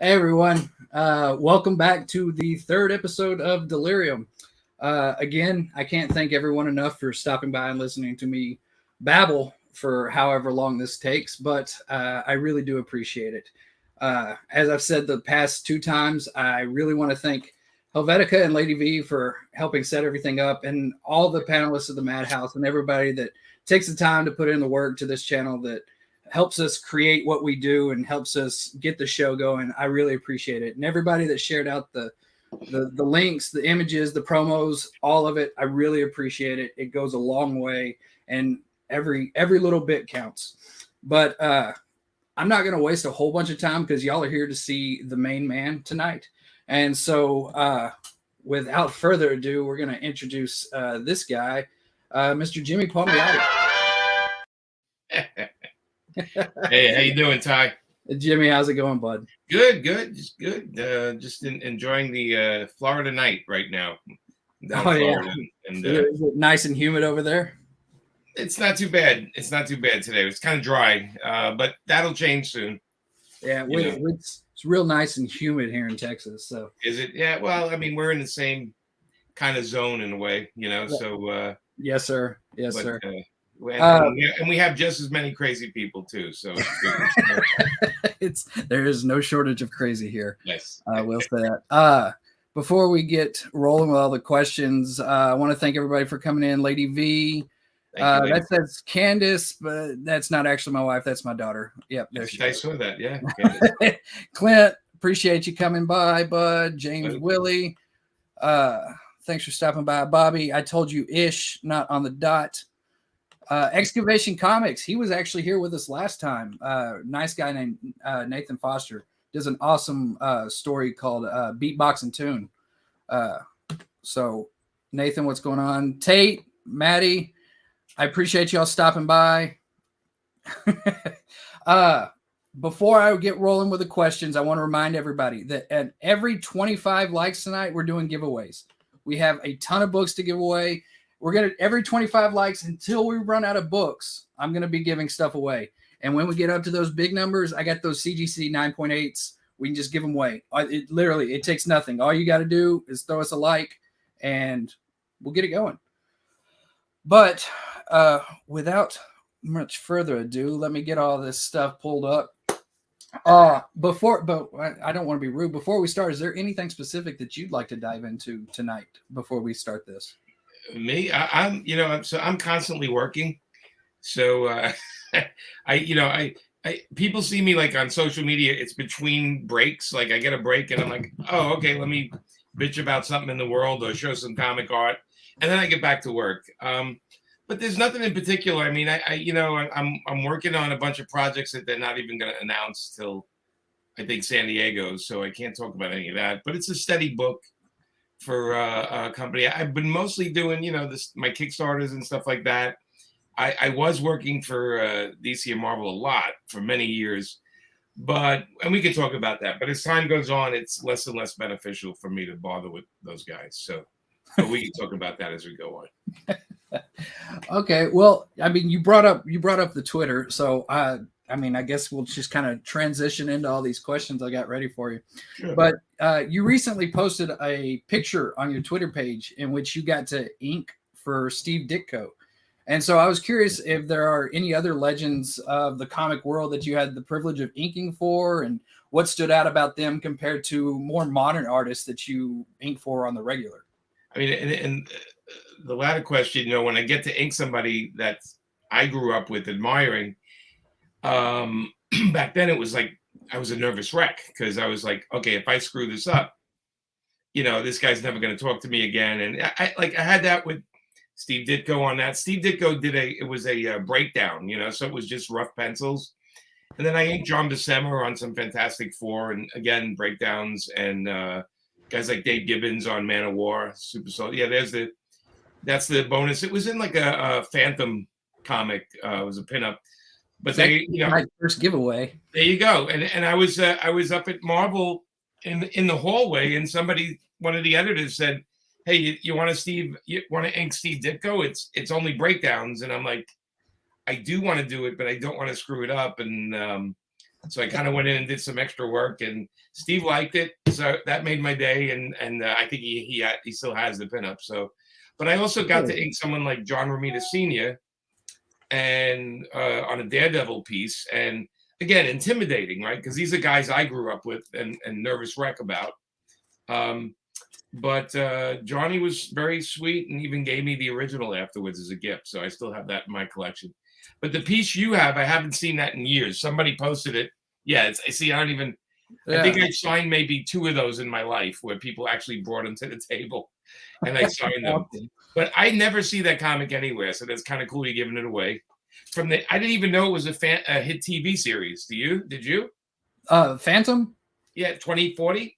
Hey everyone, welcome back to the third episode of Delirium. Again, I can't thank everyone enough for stopping by and listening to me babble for however long this takes, but I really do appreciate it. As I've said the past two times, I really want to thank Helvetica and Lady V for helping set everything up, and all the panelists of the MadHouse and everybody that takes the time to put in the work to this channel that helps us create what we do and helps us get the show going. I really appreciate it. And everybody that shared out the links, the images, the promos, all of it, I really appreciate it. It goes a long way, and every little bit counts. But I'm not going to waste a whole bunch of time because y'all are here to see the main man tonight. And so without further ado, we're going to introduce this guy, Mr. Jimmy Palmiotti. Hey, how you doing, Ty? Jimmy, how's it going, bud? Good, just good. Just enjoying the Florida night right now. Down Florida. Yeah. And is it nice and humid over there? It's not too bad. It's not too bad today. It's kind of dry, but that'll change soon. Yeah, it's real nice and humid here in Texas. So is it? Yeah. Well, I mean, we're in the same kind of zone in a way, you know. Yeah. So yes, sir. Yes, sir. And we have just as many crazy people too. So there is no shortage of crazy here. Yes, I will say that. Before we get rolling with all the questions, I want to thank everybody for coming in. Lady V, that says Candace, but that's not actually my wife. That's my daughter. Yep, there she is. I saw that. Yeah. Clint, appreciate you coming by, bud. James Willie, thanks for stopping by. Bobby, I told you ish, not on the dot. Excavation Comics, he was actually here with us last time. Nice guy named Nathan Foster does an awesome story called Beatbox and Tune. So Nathan, what's going on? Tate, Maddie, I appreciate y'all stopping by. Before I get rolling with the questions, I want to remind everybody that at every 25 likes tonight, we're doing giveaways. We have a ton of books to give away. We're going to, every 25 likes until we run out of books, I'm going to be giving stuff away. And when we get up to those big numbers, I got those CGC 9.8s. We can just give them away. It takes nothing. All you got to do is throw us a like and we'll get it going. But without much further ado, let me get all this stuff pulled up. But I don't want to be rude. Before we start, is there anything specific that you'd like to dive into tonight before we start this? Me, I'm constantly working. So I people see me like on social media. It's between breaks. Like I get a break and I'm like, oh, okay, let me bitch about something in the world or show some comic art, and then I get back to work. But there's nothing in particular. I mean, I'm working on a bunch of projects that they're not even going to announce till I think San Diego. So I can't talk about any of that. But it's a steady book for a company. I've been mostly doing, my Kickstarters and stuff like that. I was working for DC and Marvel a lot for many years, and we can talk about that. But as time goes on, it's less and less beneficial for me to bother with those guys. So but we can talk about that as we go on. Okay. Well, I mean, you brought up the Twitter, so I guess we'll just kind of transition into all these questions I got ready for you. Sure. But you recently posted a picture on your Twitter page in which you got to ink for Steve Ditko. And so I was curious if there are any other legends of the comic world that you had the privilege of inking for, and what stood out about them compared to more modern artists that you ink for on the regular. I mean, and the latter question, when I get to ink somebody that I grew up with admiring, back then it was like I was a nervous wreck because I was like, okay, if I screw this up, this guy's never going to talk to me again. And I had that with Steve Ditko on that. Steve Ditko it was a breakdown, so it was just rough pencils. And then I inked John Buscema on some Fantastic Four, and again breakdowns, and guys like Dave Gibbons on Man of War, Super Soldier. Yeah, that's the bonus. It was in like a Phantom comic. It was a pinup. But my first giveaway. There you go. And I was up at Marvel in the hallway, and one of the editors said, "Hey, you want to ink Steve Ditko? It's only breakdowns." And I'm like, I do want to do it, but I don't want to screw it up. And So I kind of went in and did some extra work, and Steve liked it, so that made my day. And I think he still has the pinup. So, but I also got to ink someone like John Romita Sr. and on a Daredevil piece, and again intimidating, right? Because these are guys I grew up with and nervous wreck about. But Johnny was very sweet and even gave me the original afterwards as a gift. So I still have that in my collection. But the piece you have, I haven't seen that in years. Somebody posted it. Yeah, I see. I don't even. Yeah. I think I signed maybe 2 of those in my life where people actually brought them to the table, and I signed them. But I never see that comic anywhere, so that's kind of cool. You're giving it away. I didn't even know it was a hit TV series. Did you? Phantom. Yeah, 2040.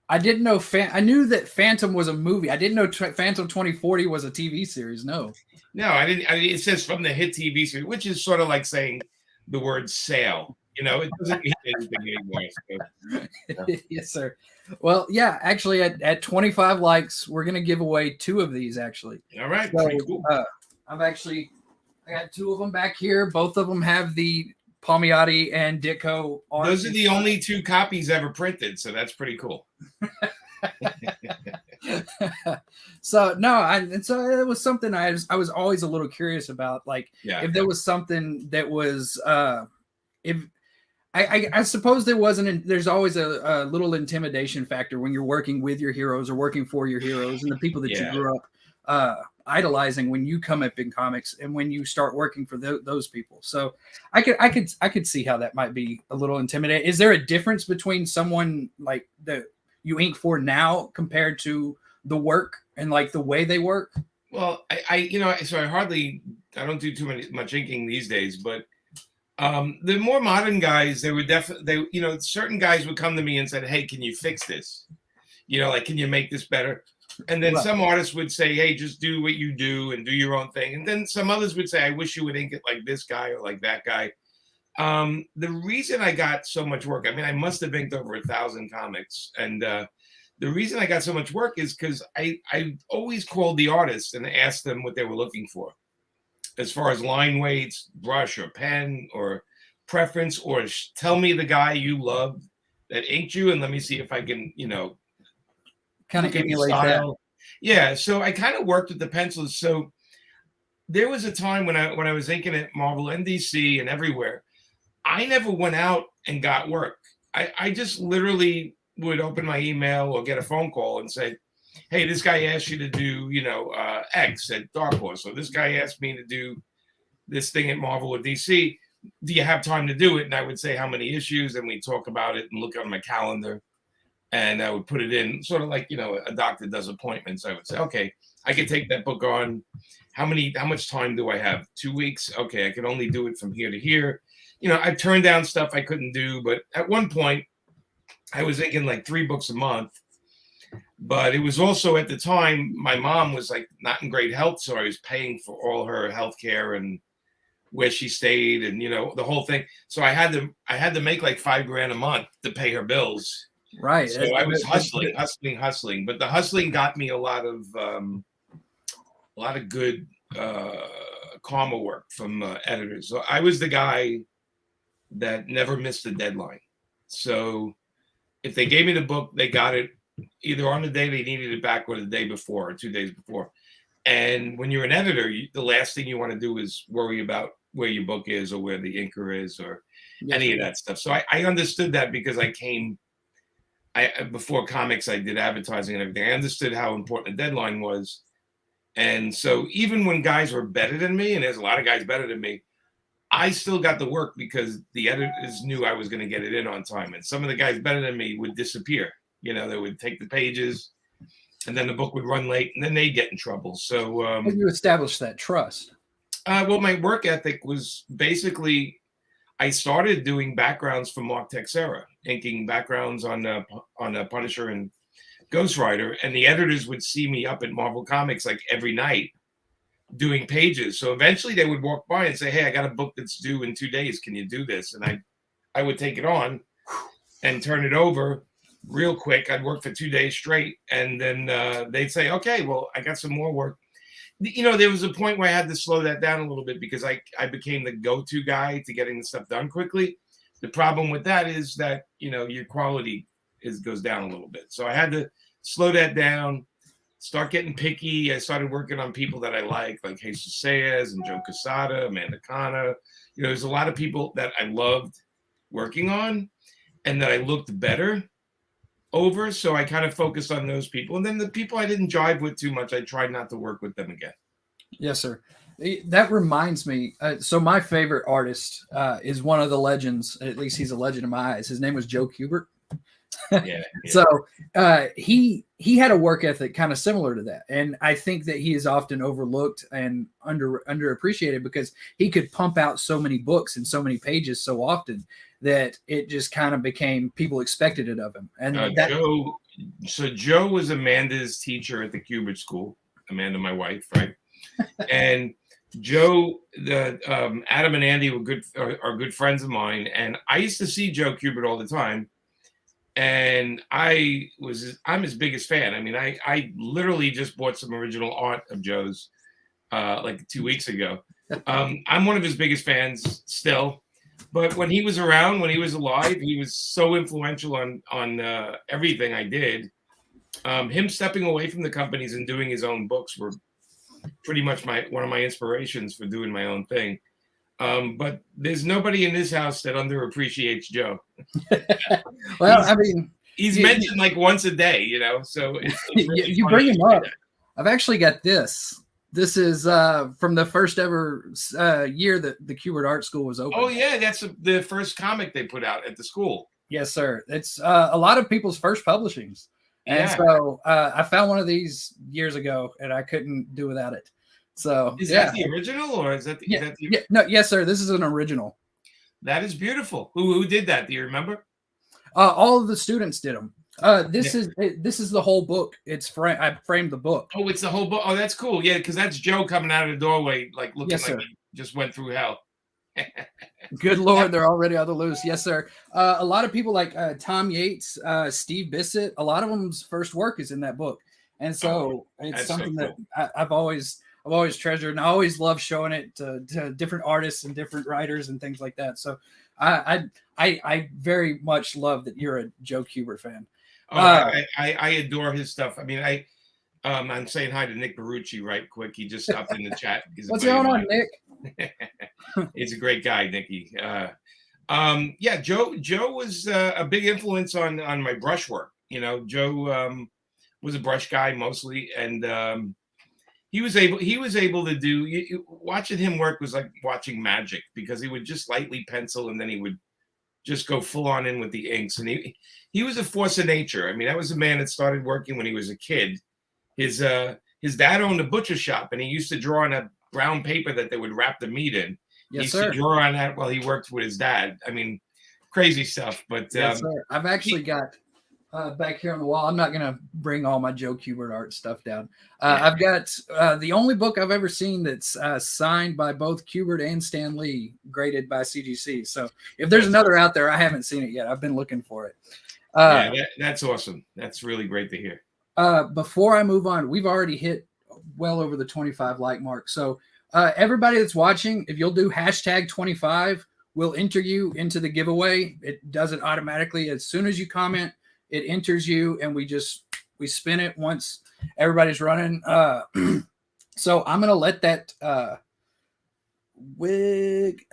I didn't know. I knew that Phantom was a movie. I didn't know Phantom 2040 was a TV series. No, I didn't. It says from the hit TV series, which is sort of like saying the word sale. You know, it doesn't mean anything anymore. So, Yes, sir. Well, yeah, actually, at 25 likes, we're gonna give away 2 of these. Actually, all right, so, pretty cool. I got 2 of them back here. Both of them have the Palmiotti and Ditko art. Those are the only 2 copies ever printed, so that's pretty cool. So it was something I was always a little curious about, like if there was something that was I suppose there's always a little intimidation factor when you're working with your heroes or working for your heroes and the people that you grew up idolizing when you come up in comics and when you start working for those people. So I could see how that might be a little intimidating. Is there a difference between someone like that you ink for now compared to the work and like the way they work? Well, I don't do much inking these days, but the more modern guys, certain guys would come to me and said, "Hey, can you fix this? Like, can you make this better?" And then some artists would say, "Hey, just do what you do and do your own thing." And then some others would say, "I wish you would ink it like this guy or like that guy." The reason I got so much work, I must have inked over 1,000 comics. And the reason I got so much work is because I always called the artists and asked them what they were looking for, as far as line weights, brush or pen or preference, or tell me the guy you loved that inked you, and let me see if I can, kind of emulate that. Yeah, so I kind of worked with the pencils. So there was a time when I was inking at Marvel and DC and everywhere, I never went out and got work. I just literally would open my email or get a phone call and say, "Hey, this guy asked you to do, X at Dark Horse, or this guy asked me to do this thing at Marvel or DC. Do you have time to do it?" And I would say how many issues, and we'd talk about it and look on my calendar. And I would put it in sort of like, a doctor does appointments. I would say, "Okay, I can take that book on. How much time do I have? 2 weeks? Okay, I can only do it from here to here." I turned down stuff I couldn't do. But at one point, I was inking like 3 books a month. But it was also at the time, my mom was like not in great health. So I was paying for all her health care and where she stayed and, the whole thing. So I had to make like $5,000 a month to pay her bills. Right. So I was hustling. But the hustling got me a lot of good karma work from editors. So I was the guy that never missed a deadline. So if they gave me the book, they got it either on the day they needed it back or the day before or 2 days before. And when you're an editor, the last thing you want to do is worry about where your book is or where the inker is or any of that stuff. So I understood that because before comics, I did advertising and everything. I understood how important a deadline was. And so even when guys were better than me, and there's a lot of guys better than me, I still got the work because the editors knew I was going to get it in on time. And some of the guys better than me would disappear. They would take the pages and then the book would run late and then they'd get in trouble. So you established that trust. Well, my work ethic was basically, I started doing backgrounds for Mark Texera, inking backgrounds on Punisher and Ghost Rider, and the editors would see me up at Marvel Comics like every night doing pages. So eventually they would walk by and say, "Hey, I got a book that's due in 2 days. Can you do this?" And I would take it on and turn it over real quick. I'd work for 2 days straight, and then they'd say, "Okay, well, I got some more work." There was a point where I had to slow that down a little bit because I became the go-to guy to getting the stuff done quickly. The problem with that is that, your quality goes down a little bit. So I had to slow that down, start getting picky. I started working on people that I like Jesus Sayas and Joe Quesada, Amanda Kana. There's a lot of people that I loved working on and that I looked better over. So I kind of focused on those people. And then the people I didn't jive with too much, I tried not to work with them again. Yes, sir. That reminds me. So my favorite artist is one of the legends. At least he's a legend in my eyes. His name was Joe Kubert. Yeah. So he had a work ethic kind of similar to that, and I think that he is often overlooked and underappreciated because he could pump out so many books and so many pages so often that it just kind of became people expected it of him. And Joe was Amanda's teacher at the Kubert School. Amanda, my wife, right? And Joe, Adam and Andy are good friends of mine, and I used to see Joe Kubert all the time. And I'm his biggest fan. I mean, I literally just bought some original art of Joe's like 2 weeks ago. I'm one of his biggest fans still. But when he was around, when he was alive, he was so influential on everything I did. Him stepping away from the companies and doing his own books were pretty much one of my inspirations for doing my own thing. But there's nobody in this house that underappreciates Joe. Well, he's mentioned like once a day, so it's really you bring him up. I've actually got this. This is from the first ever year that the Kubert Art School was open. Oh yeah, that's the first comic they put out at the school. Yes, sir. It's a lot of people's first publishings. And so I found one of these years ago, and I couldn't do without it. So is that the original, or is that the? No, yes, sir. This is an original. That is beautiful. Who did that? Do you remember? All of the students did them. This is the whole book. I framed the book. Oh, it's the whole book. Oh, that's cool. Yeah, because that's Joe coming out of the doorway, like looking like he just went through hell. Good Lord, they're already on the loose. Yes, sir. A lot of people like Tom Yates, Steve Bissett. A lot of them's first work is in that book, and so it's something that I've always treasured, and I always love showing it to different artists and different writers and things like that. So I very much love that you're a Joe Kubert fan. Oh, I adore his stuff. I mean, I'm saying hi to Nick Barucci right quick. He just stopped in the chat. What's going on, Nick? He's a great guy, Nicky. Joe was a big influence on my brush work. Joe was a brush guy mostly, and he was able to do. Watching him work was like watching magic, because he would just lightly pencil and then he would just go full on in with the inks, and he was a force of nature. I mean, that was a man that started working when he was a kid. His dad owned a butcher shop, and he used to draw on a brown paper that they would wrap the meat in. He used to draw on that while he worked with his dad. I mean, crazy stuff. But yes, sir. I've actually got back here on the wall. I'm not going to bring all my Joe Kubert art stuff down. I've got the only book I've ever seen that's signed by both Kubert and Stan Lee, graded by CGC. So if there's another out there, I haven't seen it yet. I've been looking for it. That's awesome. That's really great to hear. Before I move on, we've already hit well over the 25 like mark. So everybody that's watching, if you'll do #25, we'll enter you into the giveaway. It does it automatically. As soon as you comment, it enters you, and we spin it once everybody's running. So I'm going to let that wig.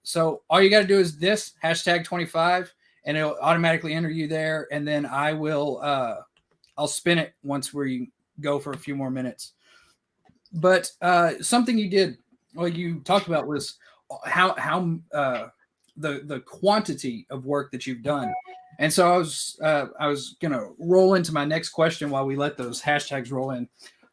So all you got to do is this #25, and it'll automatically enter you there. And then I will, I'll spin it once we go for a few more minutes. But something you talked about was how the quantity of work that you've done. And so I was going to roll into my next question while we let those hashtags roll in.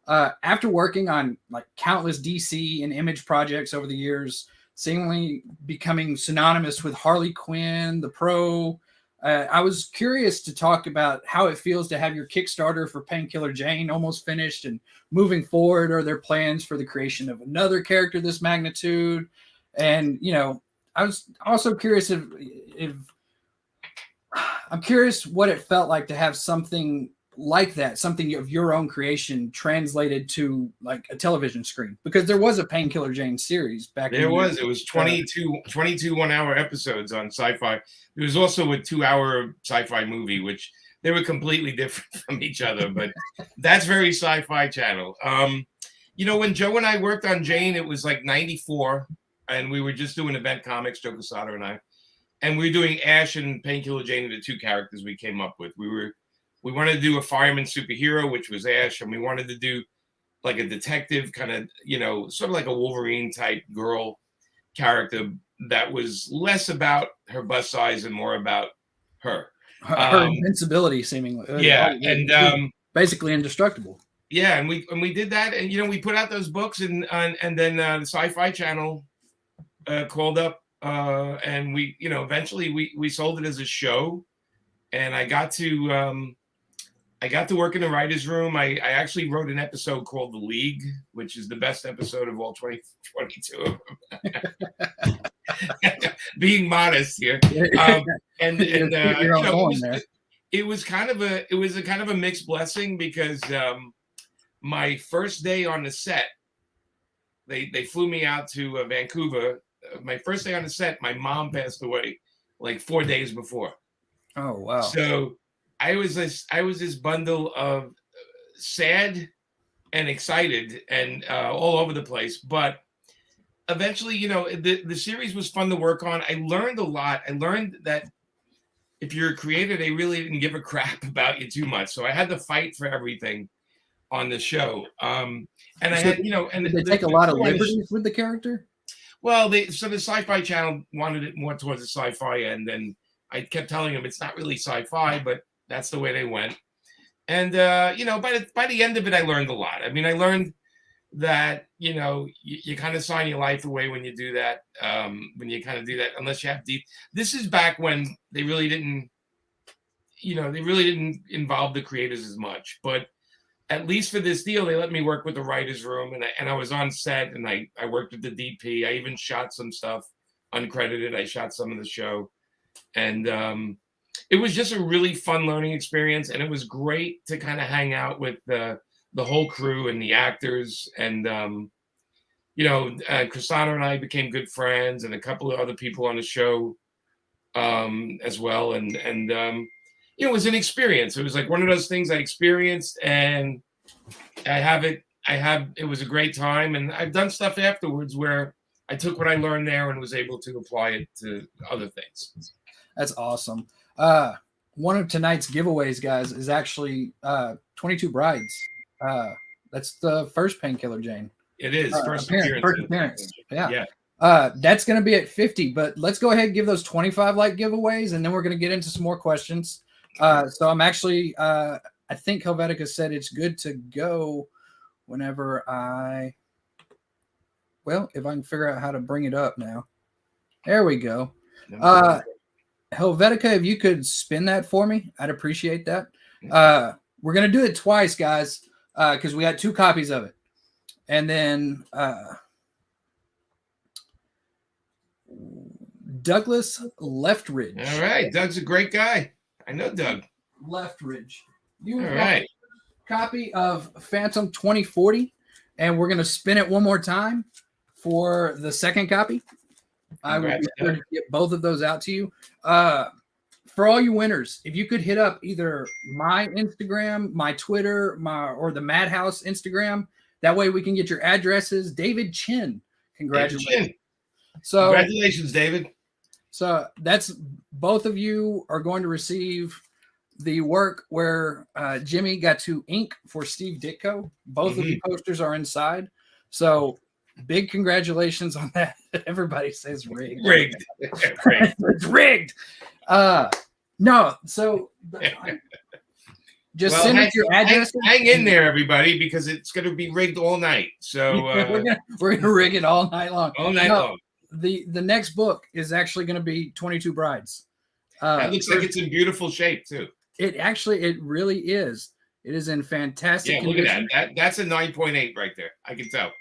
After working on like countless DC and Image projects over the years, seemingly becoming synonymous with Harley Quinn, the Pro, I was curious to talk about how it feels to have your Kickstarter for Painkiller Jane almost finished and moving forward. Are there plans for the creation of another character this magnitude? And, I was also curious I'm curious what it felt like to have something like that, something of your own creation translated to like a television screen? Because there was a Painkiller Jane series back There was. It was 22 1-hour episodes on Sci-Fi. There was also a 2-hour Sci-Fi movie, which they were completely different from each other, but that's very Sci-Fi Channel. When Joe and I worked on Jane, it was like 94, and we were just doing event comics, Joe Quesada and I. And we were doing Ash and Painkiller Jane, the two characters we came up with. We wanted to do a fireman superhero, which was Ash, and we wanted to do like a detective kind of, sort of like a Wolverine type girl character that was less about her bust size and more about her. Her invincibility, seemingly. Yeah, and basically indestructible. Yeah, and we did that, and we put out those books, and then the Sci-Fi Channel called up, and we eventually we sold it as a show, and I got to work in the writers' room. I actually wrote an episode called The League, which is the best episode of all 22 of them. Being modest here, it was kind of a mixed blessing because my first day on the set, they flew me out to Vancouver. My first day on the set, my mom passed away like 4 days before. Oh wow! So I was this bundle of sad and excited and all over the place. But eventually, the series was fun to work on. I learned a lot. I learned that if you're a creator, they really didn't give a crap about you too much. So I had to fight for everything on the show. And I had, and did they take a lot of liberties with the character? Well, the Sci-Fi Channel wanted it more towards the sci-fi end, and I kept telling them it's not really sci-fi, but that's the way they went. And by the end of it, I learned a lot. I mean, I learned that you kind of sign your life away when you do that. When you kind of do that, unless you have deep. This is back when they really didn't involve the creators as much. But at least for this deal, they let me work with the writers' room, and I was on set, and I worked with the DP. I even shot some stuff uncredited. I shot some of the show, and it was just a really fun learning experience, and it was great to kind of hang out with the whole crew and the actors, and Chrisana and I became good friends, and a couple of other people on the show as well, and it was an experience. It was like one of those things I experienced, and it was a great time. And I've done stuff afterwards where I took what I learned there and was able to apply it to other things. That's awesome. One of tonight's giveaways, guys, is actually 22 Brides. That's the first Painkiller Jane. It is first appearance. Yeah. That's going to be at 50, but let's go ahead and give those 25 like giveaways, and then we're going to get into some more questions. So I'm actually, I think Helvetica said it's good to go whenever if I can figure out how to bring it up now. There we go. Helvetica, if you could spin that for me, I'd appreciate that. We're going to do it twice, guys, because we got 2 copies of it. And then Douglas Leftridge. All right. Doug's a great guy. I know Doug. Leftridge. You all right. Copy of Phantom 2040, and we're going to spin it one more time for the second copy. I will be sure to get both of those out to you. For all you winners, if you could hit up either my Instagram, my Twitter, or the MadHouse Instagram, that way we can get your addresses. David Chin, congratulations. Congratulations, David. So that's both of you are going to receive the work where Jimmy got to ink for Steve Ditko. Both of the posters are inside. So big congratulations on that. Everybody says rigged. Rigged. It's rigged. No, so just send us your address. Hang in there, everybody, because it's going to be rigged all night. So we're gonna rig it all night long. All night long. The next book is actually going to be 22 Brides. That looks like it's in beautiful shape too. It really is. It is in fantastic condition. Look at that. That's a 9.8 right there. I can tell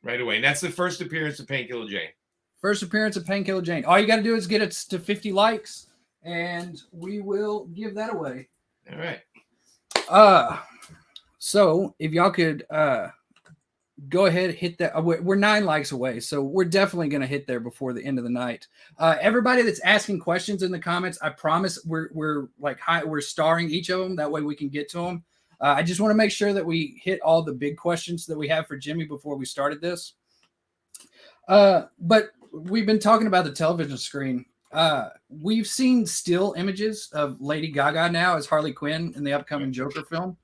right away. And that's the first appearance of Painkiller Jane. First appearance of Painkiller Jane. All you got to do is get it to 50 likes, and we will give that away. All right. So if y'all could go ahead, hit that. We're 9 likes away, so we're definitely going to hit there before the end of the night. Everybody that's asking questions in the comments, I promise we're starring each of them. That way we can get to them. I just want to make sure that we hit all the big questions that we have for Jimmy before we started this. But we've been talking about the television screen. We've seen still images of Lady Gaga now as Harley Quinn in the upcoming Joker film.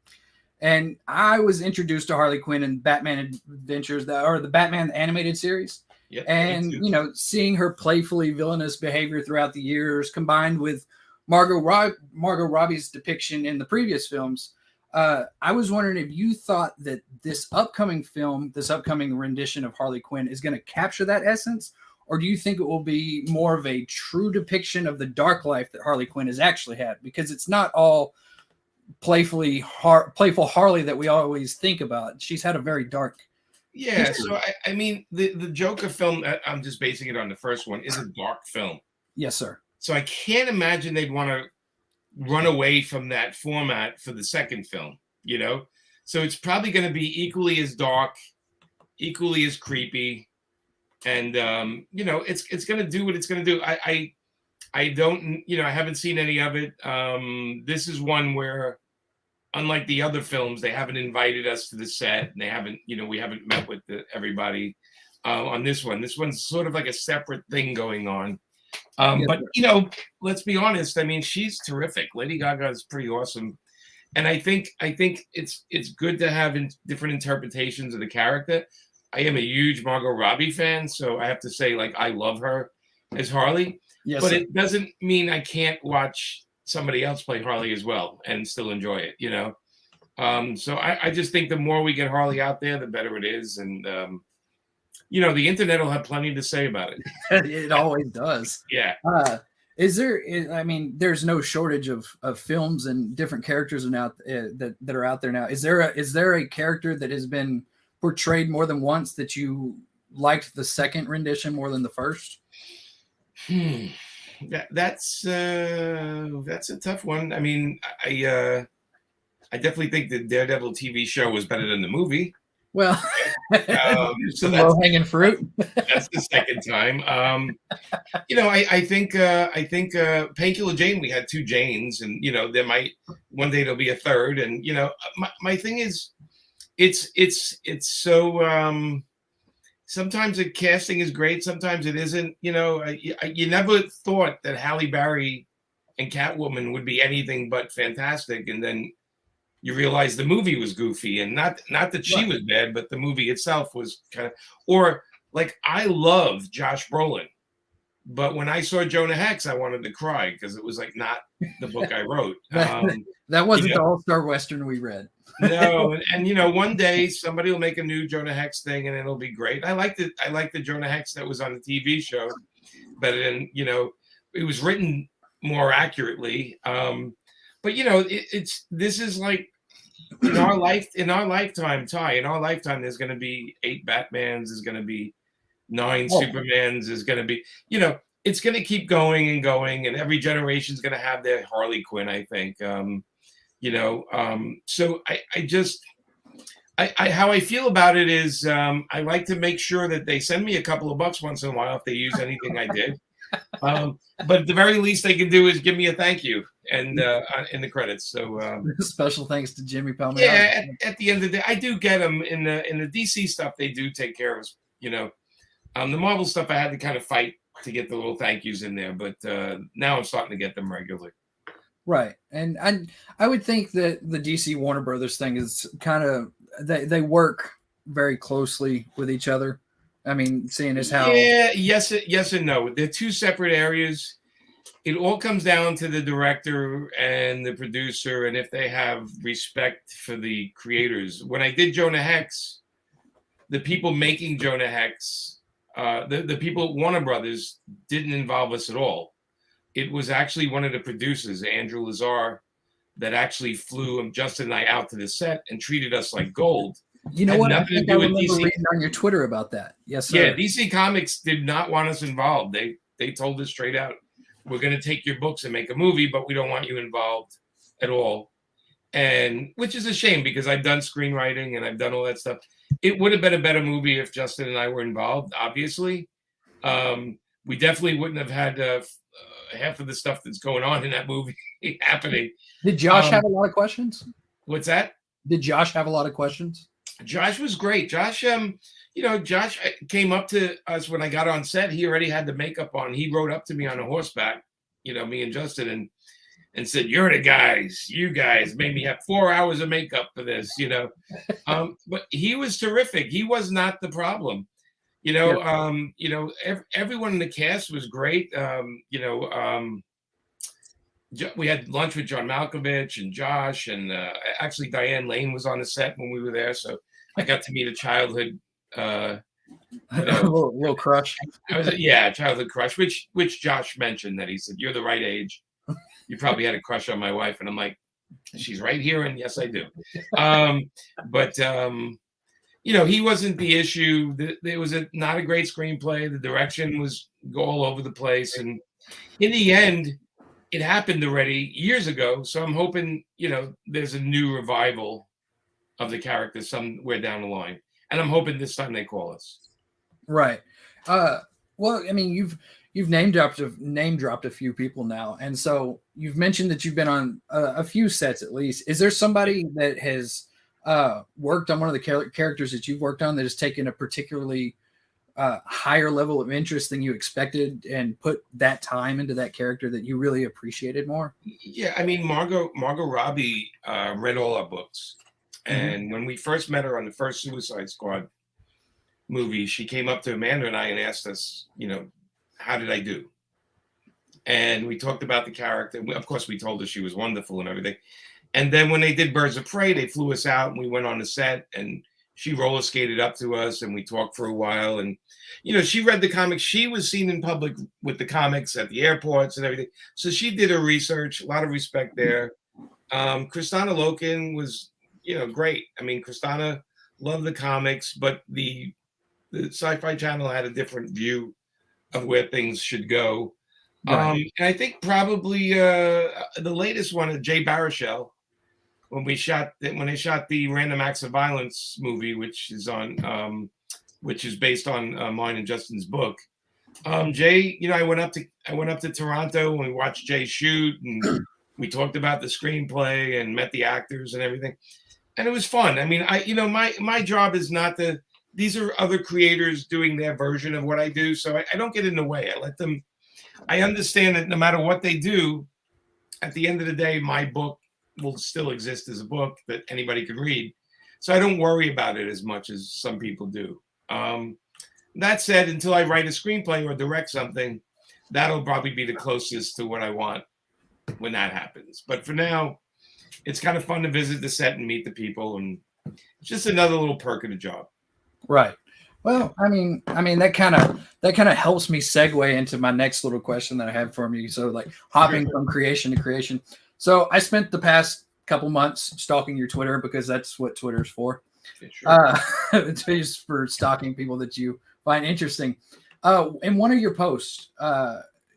And I was introduced to Harley Quinn in Batman Adventures, or the Batman animated series. Yep, and, seeing her playfully villainous behavior throughout the years, combined with Margot Robbie's depiction in the previous films, I was wondering if you thought that this upcoming film, this upcoming rendition of Harley Quinn is going to capture that essence, or do you think it will be more of a true depiction of the dark life that Harley Quinn has actually had? Because it's not all playful Harley that we always think about. She's had a very dark history. So I mean the Joker film, I'm just basing it on the first one, is a dark film. Yes, sir. So I can't imagine they'd want to run away from that format for the second film, so it's probably going to be equally as dark, equally as creepy, and it's going to do what it's going to do. I don't, I haven't seen any of it. This is one where, unlike the other films, they haven't invited us to the set, and they haven't, we haven't met with everybody on this one. This one's sort of like a separate thing going on. But let's be honest. I mean, she's terrific. Lady Gaga is pretty awesome, and I think it's good to have different interpretations of the character. I am a huge Margot Robbie fan, so I have to say, I love her as Harley. Yes, but it doesn't mean I can't watch somebody else play Harley as well and still enjoy it, So I just think the more we get Harley out there, the better it is. And, the internet will have plenty to say about it. It always does. Yeah. There's no shortage of films and different characters that are out there now. Is there a character that has been portrayed more than once that you liked the second rendition more than the first? That's a tough one. I mean, I definitely think the Daredevil TV show was better than the movie. Well, so that's low-hanging fruit. That's the second time. I think Painkiller Jane. We had 2 Janes, and there might one day there'll be a third. And my thing is, it's so. Sometimes the casting is great, sometimes it isn't. You never thought that Halle Berry and Catwoman would be anything but fantastic, and then you realize the movie was goofy, and not that she was bad, but the movie itself was kind of. Or I love Josh Brolin, but when I saw Jonah Hex, I wanted to cry because it was not the book I wrote. That wasn't the All-Star Western we read. No, and one day somebody will make a new Jonah Hex thing, and it'll be great. I like the Jonah Hex that was on the TV show, but then it was written more accurately. But this is in our lifetime, Ty. In our lifetime, there's going to be 8 Batmans. There's going to be 9 Supermans. There's going to be it's going to keep going and going, and every generation's going to have their Harley Quinn. I think. So I how I feel about it is I like to make sure that they send me a couple of bucks once in a while if they use anything I did. But the very least they can do is give me a thank you and in the credits. So special thanks to Jimmy Palmiotti. Yeah, at the end of the day, I do get them in the DC stuff. They do take care of us. The Marvel stuff I had to kind of fight to get the little thank yous in there, but now I'm starting to get them regularly. Right, and I would think that the DC Warner Brothers thing is kind of they work very closely with each other. I mean, seeing as how yes and no. They're 2 separate areas. It all comes down to the director and the producer, and if they have respect for the creators. When I did Jonah Hex, the people making Jonah Hex, the people at Warner Brothers didn't involve us at all. It was actually one of the producers, Andrew Lazar, that actually flew Justin and I out to the set and treated us like gold. You know what? I think I remember reading on your Twitter about that. Yes, sir. Yeah, DC Comics did not want us involved. They told us straight out, we're going to take your books and make a movie, but we don't want you involved at all. and which is a shame because I've done screenwriting and I've done all that stuff. It would have been a better movie if Justin and I were involved, obviously. We definitely wouldn't have had half of the stuff that's going on in that movie happening. Did Josh have a lot of questions? What's that? Did Josh have a lot of questions? Josh was great. Josh, Josh came up to us when I got on set. He already had the makeup on. He rode up to me on a horseback, me and Justin, and said, "You're the guys. You guys made me have 4 hours of makeup for this," But he was terrific. He was not the problem. Everyone in the cast was great. We had lunch with John Malkovich and Josh, and actually Diane Lane was on the set when we were there, so I got to meet a childhood, little crush. Childhood crush, which Josh mentioned that he said, "You're the right age. You probably had a crush on my wife," and I'm like, "She's right here," and yes, I do. He wasn't the issue. There was not a great screenplay. The direction was all over the place, and in the end, it happened already years ago. So I'm hoping, there's a new revival of the character somewhere down the line, and I'm hoping this time they call us. Right. Well, I mean, you've name dropped a few people now, and so you've mentioned that you've been on a few sets at least. Is there somebody that has worked on one of the characters that you've worked on that has taken a particularly higher level of interest than you expected and put that time into that character that you really appreciated more? Yeah, I mean, Margot Robbie read all our books, and when we first met her on the first Suicide Squad movie, she came up to Amanda and I and asked us, how did I do? And we talked about the character. Of course, we told her she was wonderful and everything. And then when they did Birds of Prey, they flew us out and we went on the set, and she roller skated up to us and we talked for a while. And, she read the comics. She was seen in public with the comics at the airports and everything. So she did her research, a lot of respect there. Kristana Loken was, great. I mean, Kristana loved the comics, but the Sci-Fi Channel had a different view of where things should go. Right. And I think probably the latest one, Jay Baruchel, when they shot the Random Acts of Violence movie, which is based on mine and Justin's book. Jay, I went up to Toronto and we watched Jay shoot, and we talked about the screenplay and met the actors and everything, and it was fun. I mean, my job is not to. These are other creators doing their version of what I do, so I don't get in the way. I let them. I understand that no matter what they do, at the end of the day, my book will still exist as a book that anybody can read. So I don't worry about it as much as some people do. That said, until I write a screenplay or direct something, that'll probably be the closest to what I want when that happens. But for now, it's kind of fun to visit the set and meet the people, and it's just another little perk of the job. Right. Well, I mean, that kind of helps me segue into my next little question that I have for you. So, like, hopping from creation to creation. So, I spent the past couple months stalking your Twitter because that's what Twitter's for. It's just for stalking people that you find interesting. In one of your posts,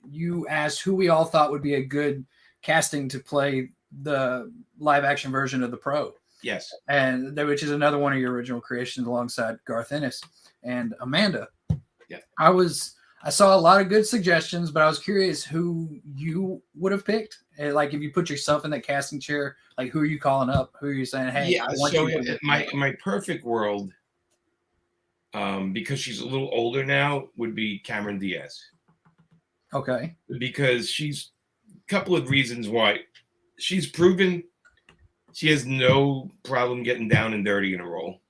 you asked who we all thought would be a good casting to play the live action version of the Pro. Yes. And which is another one of your original creations alongside Garth Ennis and Amanda. Yeah. I saw a lot of good suggestions, but I was curious who you would have picked. Like, if you put yourself in that casting chair, like, who are you calling up? Who are you saying, hey, yeah, so my perfect world, because she's a little older now, would be Cameron Diaz. Okay. Because she's a couple of reasons why. She's proven she has no problem getting down and dirty in a role.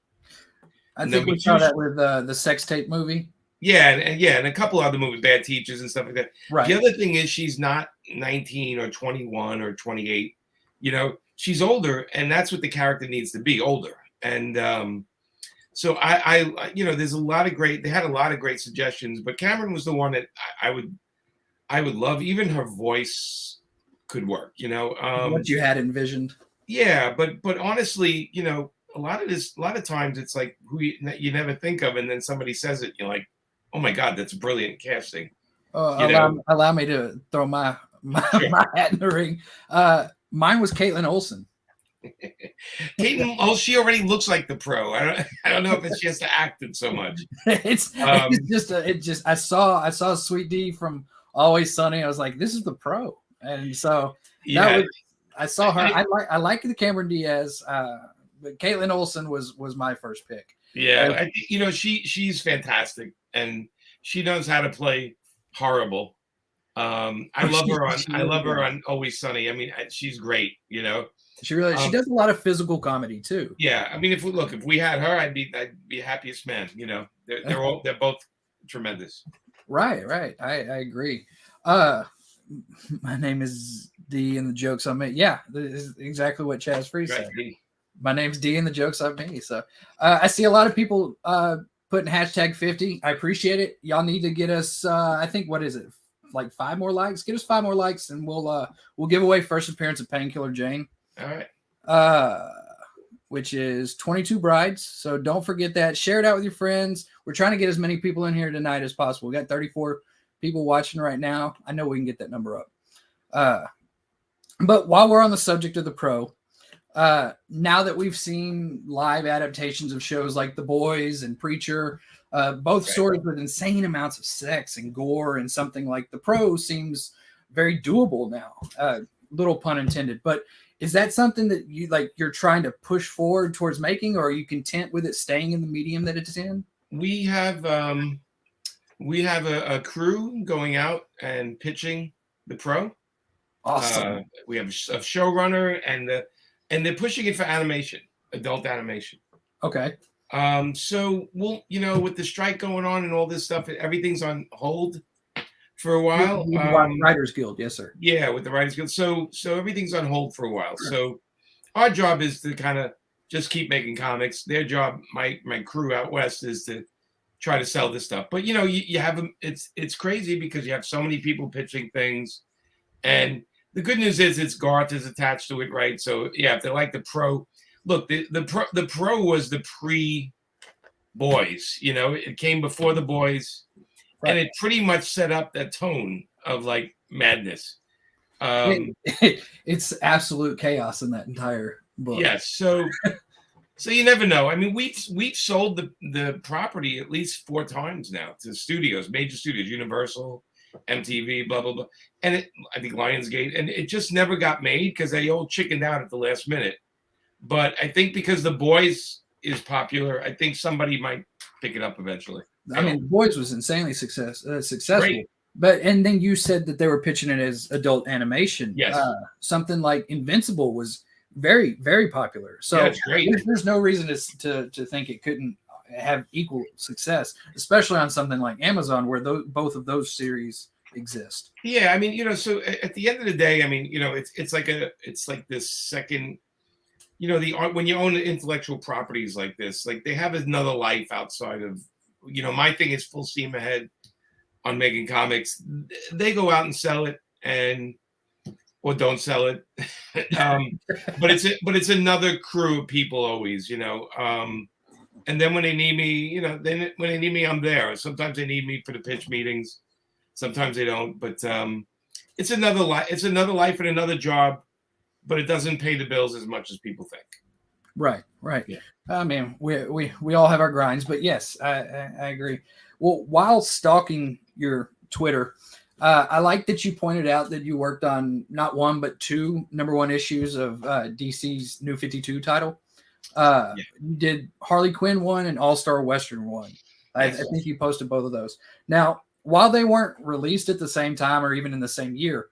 I think we saw that with the sex tape movie. Yeah, and a couple other movies, Bad Teachers and stuff like that. Right. The other thing is she's not 19 or 21 or 28. She's older, and that's what the character needs to be, older. And so I there's a lot of great. They had a lot of great suggestions, but Cameron was the one that I would love. Even her voice could work. What you had envisioned. Yeah, but honestly, a lot of times it's like who you never think of, and then somebody says it, you're like, oh my God, that's brilliant casting. Allow me to throw my hat in the ring. Mine was Caitlin Olsen. Caitlin, she already looks like the pro. I don't know if it's just to act it so much. it's just I saw Sweet D from Always Sunny. I was like, this is the pro, and so I saw her. I like the Cameron Diaz, but Caitlin Olsen was my first pick. Yeah, she's fantastic, and she knows how to play horrible. I love her on Always Sunny. I mean, she's great. She does a lot of physical comedy too. Yeah, I mean, if we had her, I'd be happiest man. They're both tremendous. Right. I agree. My name is D, and the jokes on me. Yeah, this is exactly what Chaz Free said. Right. My name's D, and the joke's on me. So I see a lot of people putting hashtag 50. I appreciate it. Y'all need to get us, I think, what is it? Like 5 more likes? Get us 5 more likes, and we'll give away first appearance of Painkiller Jane. All right. Which is 22 brides. So don't forget that. Share it out with your friends. We're trying to get as many people in here tonight as possible. We got 34 people watching right now. I know we can get that number up. But while we're on the subject of the pro, now that we've seen live adaptations of shows like The Boys and Preacher, both stories with insane amounts of sex and gore, and something like The Pro seems very doable now. Little pun intended. But is that something that you're trying to push forward towards making, or are you content with it staying in the medium that it's in? We have a crew going out and pitching The Pro. Awesome. We have a showrunner, and they're pushing it for animation, adult animation. Okay. So we'll, with the strike going on and all this stuff, everything's on hold for a while. Writers Guild, yes, sir. Yeah, with the Writers Guild. So everything's on hold for a while. Sure. So our job is to kind of just keep making comics. Their job, my crew out west, is to try to sell this stuff. But you have them. It's crazy because you have so many people pitching things, and the good news is it's Garth is attached to it, right? So yeah, if they like The Pro, look, the pro was the pre-Boys. It came before The Boys. Right. And it pretty much set up that tone of like madness. It's absolute chaos in that entire book. Yes. Yeah, so you never know. I mean, we've sold the property at least 4 times now to studios, major studios, Universal, MTV, blah, blah, blah. And I think Lionsgate, and it just never got made because they all chickened out at the last minute. But I think because The Boys is popular, I think somebody might pick it up eventually. I mean, The Boys was insanely successful. Great. And then you said that they were pitching it as adult animation. Yes. Something like Invincible was very, very popular. So yeah, it's great. There's no reason to think it couldn't have equal success, especially on something like Amazon, where both of those series exist. Yeah, I mean, so at the end of the day, I mean, it's like this second. When you own intellectual properties like this, like they have another life outside of. My thing is full steam ahead on making comics. They go out and sell it or don't sell it. But it's another crew of people always, and then when they need me, when they need me, I'm there. Sometimes they need me for the pitch meetings. Sometimes they don't, but it's another life. It's another life and another job, but it doesn't pay the bills as much as people think. Right. Yeah. I mean, we all have our grinds, but yes, I agree. Well, while stalking your Twitter, I like that you pointed out that you worked on not 1 but 2 #1 issues of DC's New 52 title. You did Harley Quinn 1 and All-Star Western 1. I think you posted both of those. Now, while they weren't released at the same time or even in the same year,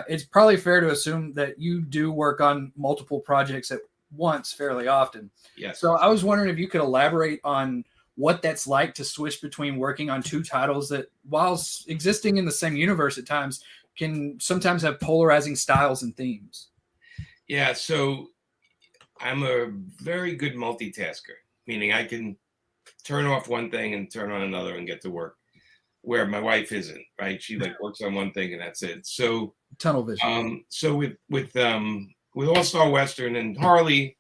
it's probably fair to assume that you do work on multiple projects at once fairly often. Yes. So I was wondering if you could elaborate on what that's like to switch between working on 2 titles that, while existing in the same universe at times, can sometimes have polarizing styles and themes. Yeah, so I'm a very good multitasker, meaning I can turn off one thing and turn on another and get to work, where my wife isn't, right? She works on one thing and that's it. So tunnel vision. So with All-Star Western and Harley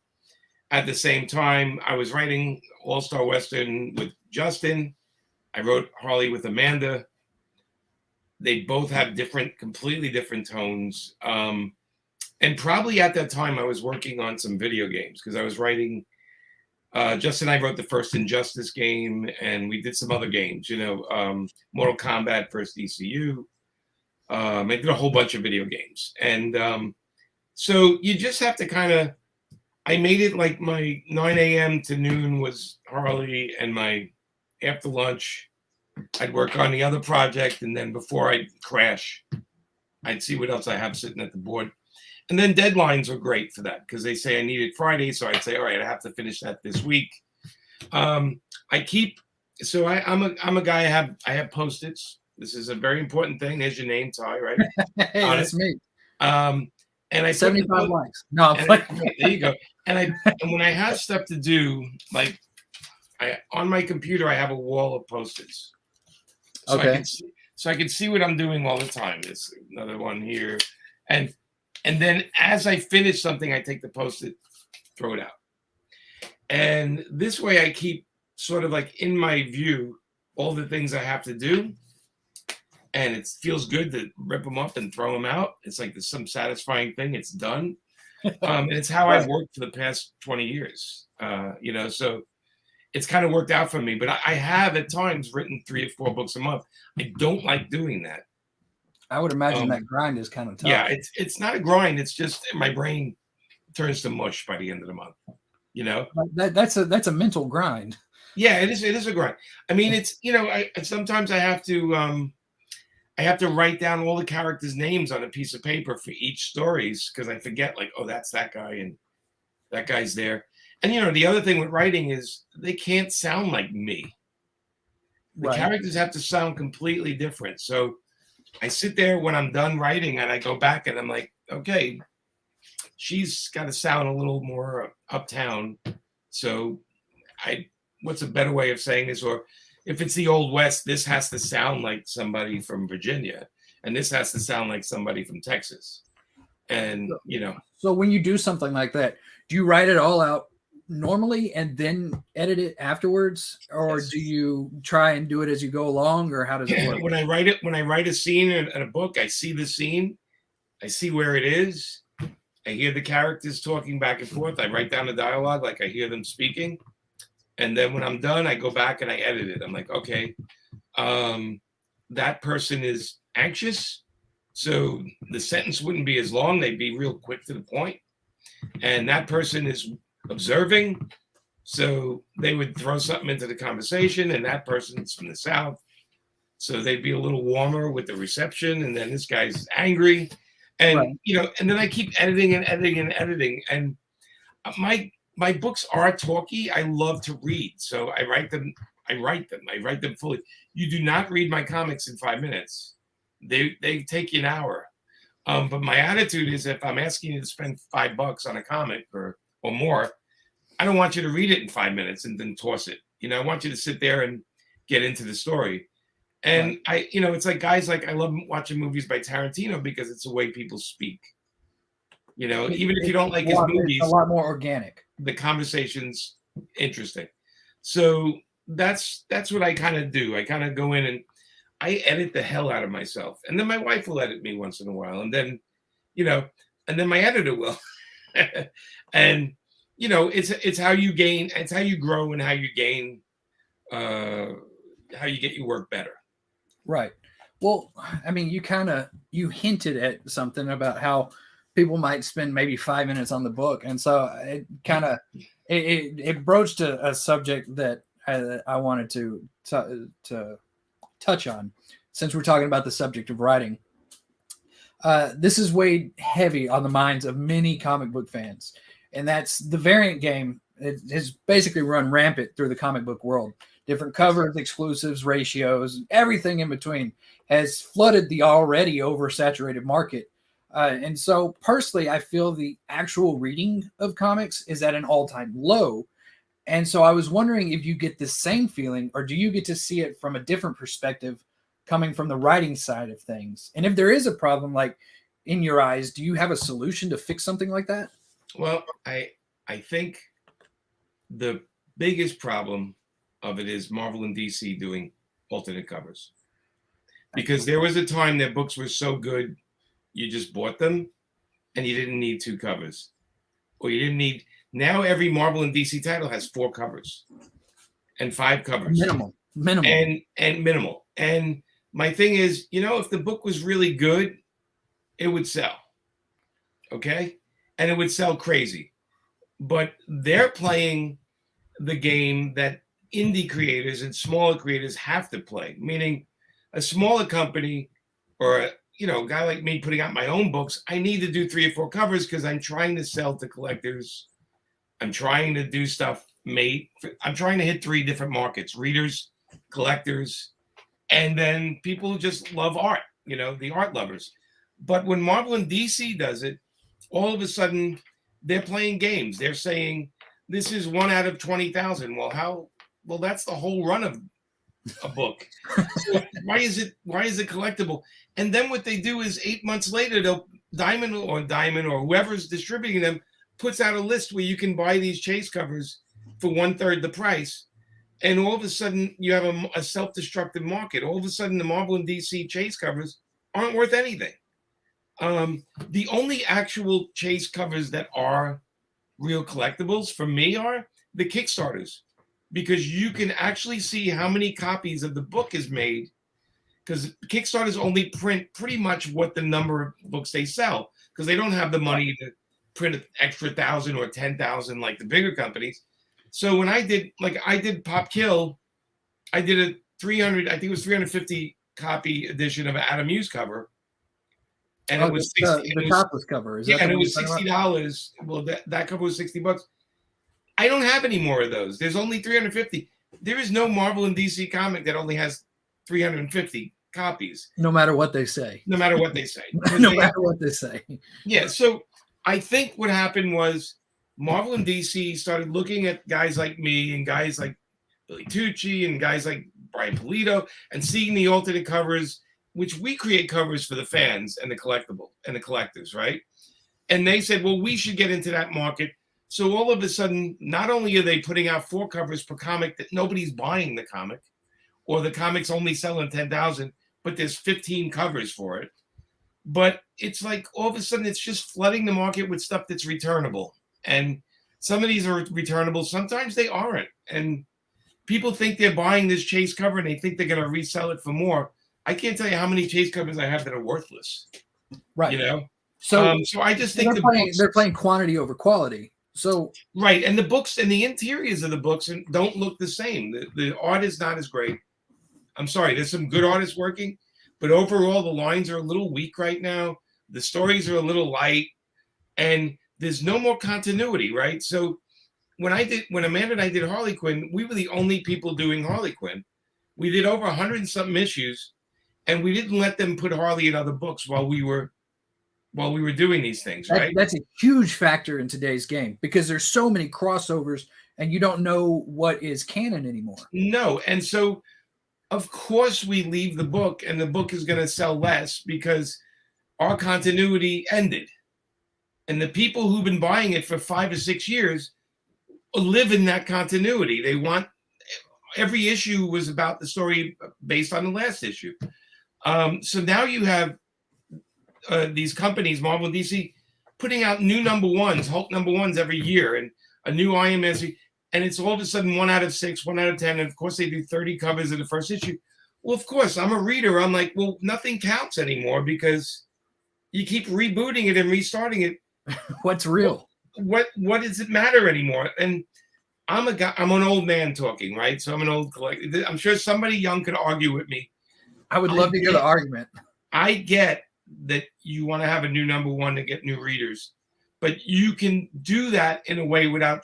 at the same time, I was writing All-Star Western with Justin. I wrote Harley with Amanda. They both have completely different tones. And probably at that time I was working on some video games because I was writing. Justin and I wrote the first Injustice game, and we did some other games. Mortal Kombat versus ECU. I did a whole bunch of video games, and so you just have to kind of. I made it like my 9 a.m. to noon was Harley, and my after lunch, I'd work on the other project, and then before I'd crash, I'd see what else I have sitting at the board. And then deadlines are great for that because they say I need it Friday, so I'd say, all right, I have to finish that this week. I'm a guy. I have Post-its. This is a very important thing. There's your name, Ty, right? Hey, that's me. And I 75 likes. No, there you go. And when I have stuff to do, like on my computer, I have a wall of Post-its. So okay. I can see what I'm doing all the time. There's another one here, and then as I finish something, I take the Post-it, throw it out, and this way I keep sort of like in my view all the things I have to do. And it feels good to rip them up and throw them out. It's like there's some satisfying thing. It's done. And it's how I've worked for the past 20 years. So it's kind of worked out for me. But I have at times written 3 or 4 books a month. I don't like doing that. I would imagine that grind is kind of tough. Yeah, it's not a grind. It's just my brain turns to mush by the end of the month. That's a mental grind. Yeah, it is a grind. I mean, it's sometimes I have to write down all the characters' names on a piece of paper for each stories because I forget, like, oh, that's that guy and that guy's there. And, the other thing with writing is they can't sound like me. The characters have to sound completely different. So I sit there when I'm done writing and I go back and I'm like, okay, she's got to sound a little more uptown. So what's a better way of saying this? Or if it's the Old West, this has to sound like somebody from Virginia, and this has to sound like somebody from Texas. And, So when you do something like that, do you write it all out normally and then edit it afterwards? Or do you try and do it as you go along, or how does it work? When I write a scene in a book, I see the scene, I see where it is. I hear the characters talking back and forth. I write down the dialogue like I hear them speaking. And then when I'm done, I go back and I edit it. I'm like, okay, that person is anxious, so the sentence wouldn't be as long. They'd be real quick to the point. And that person is observing, so they would throw something into the conversation. And that person's from the South, so they'd be a little warmer with the reception. And then this guy's angry, and and then I keep editing and editing and editing. And my books are talky. I love to read. So I write them fully. You do not read my comics in 5 minutes. They take you an hour. But my attitude is, if I'm asking you to spend $5 on a comic or more, I don't want you to read it in 5 minutes and then toss it. I want you to sit there and get into the story. And it's like guys, like I love watching movies by Tarantino because it's the way people speak. Even if you don't like his movies, it's a lot more organic. The conversation's interesting. So that's what I kind of do. I kind of go in and I edit the hell out of myself. And then my wife will edit me once in a while. And then, and then my editor will. And, it's how you gain, it's how you grow and how you gain, how you get your work better. Right. Well, I mean, you hinted at something about how people might spend maybe 5 minutes on the book. And so it kind of, it broached a subject that I wanted to touch on, since we're talking about the subject of writing. This is weighed heavy on the minds of many comic book fans, and that's the variant game. It has basically run rampant through the comic book world. Different covers, exclusives, ratios, everything in between has flooded the already oversaturated market. And so personally, I feel the actual reading of comics is at an all-time low. And so I was wondering if you get the same feeling, or do you get to see it from a different perspective coming from the writing side of things? And if there is a problem, like in your eyes, do you have a solution to fix something like that? Well, I think the biggest problem of it is Marvel and DC doing alternate covers. Because there was a time their books were so good, you just bought them and you didn't need 2 covers, or you didn't need. Now every Marvel and DC title has 4 covers and 5 covers, minimal, and minimal. And my thing is, if the book was really good, it would sell, okay, and it would sell crazy. But they're playing the game that indie creators and smaller creators have to play, meaning a smaller company or a guy like me putting out my own books, I need to do 3 or 4 covers because I'm trying to sell to collectors. I'm trying to do stuff I'm trying to hit 3 different markets: readers, collectors, and then people who just love art, the art lovers. But when Marvel and DC does it, all of a sudden they're playing games. They're saying this is 1 out of 20,000. Well, that's the whole run of a book. So why is it collectible? And then what they do is 8 months later, they'll Diamond or whoever's distributing them puts out a list where you can buy these chase covers for 1/3 the price. And all of a sudden you have a self-destructive market. All of a sudden the Marvel and DC chase covers aren't worth anything. The only actual chase covers that are real collectibles for me are the Kickstarters, because you can actually see how many copies of the book is made, because Kickstarters only print pretty much what the number of books they sell, because they don't have the money to print an extra 1,000 or 10,000 like the bigger companies. So when I did Pop Kill, I did a 350 copy edition of an Adam Hughes cover. And it was the topless cover. And it was $60. Well, that cover was $60. I don't have any more of those. There's only 350. There is no Marvel and DC comic that only has 350 copies. No matter what they say. No matter what they say. Matter what they say. Yeah. So I think what happened was Marvel and DC started looking at guys like me and guys like Billy Tucci and guys like Brian Pulido and seeing the alternate covers, which we create covers for the fans and the collectible and the collectors, right? And they said, well, we should get into that market. So all of a sudden, not only are they putting out 4 covers per comic that nobody's buying the comic, or the comic's only selling 10,000, but there's 15 covers for it. But it's like all of a sudden it's just flooding the market with stuff that's returnable. And some of these are returnable. Sometimes they aren't. And people think they're buying this chase cover and they think they're going to resell it for more. I can't tell you how many chase covers I have that are worthless. Right. So I just think they're playing quantity over quality. So right, and the books and the interiors of the books don't look the same. The art is not as great. I'm sorry, there's some good artists working, but overall the lines are a little weak right now. The stories are a little light, and there's no more continuity, right? So when Amanda and I did Harley Quinn, we were the only people doing Harley Quinn. We did over 100 and something issues, and we didn't let them put Harley in other books while we were doing these things, right? That's a huge factor in today's game, because there's so many crossovers and you don't know what is canon anymore. No. And so, of course, we leave the book and the book is going to sell less because our continuity ended. And the people who've been buying it for 5 or 6 years live in that continuity. They want every issue was about the story based on the last issue. So now you have these companies, Marvel and DC, putting out new number ones, Hulk number ones every year, and a new Iron Man, and it's all of a sudden 1 out of 6, 1 out of 10, and of course they do 30 covers of the first issue. Well, of course, I'm a reader. I'm like, well, nothing counts anymore because you keep rebooting it and restarting it. What's real? What does it matter anymore? And I'm an old man talking, right? So I'm an old collector. I'm sure somebody young could argue with me. I would love to hear the argument. I get that you want to have a new number one to get new readers, but you can do that in a way without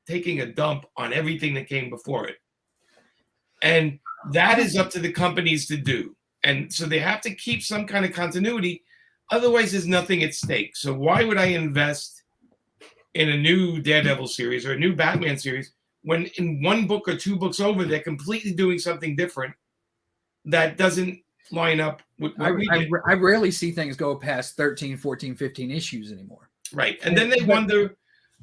taking a dump on everything that came before it. And that is up to the companies to do. And so they have to keep some kind of continuity. Otherwise, there's nothing at stake. So why would I invest in a new Daredevil series or a new Batman series when in 1 book or 2 books over, they're completely doing something different that doesn't line up with what we did. I rarely see things go past 13, 14, 15 issues anymore. Right. And then they wonder,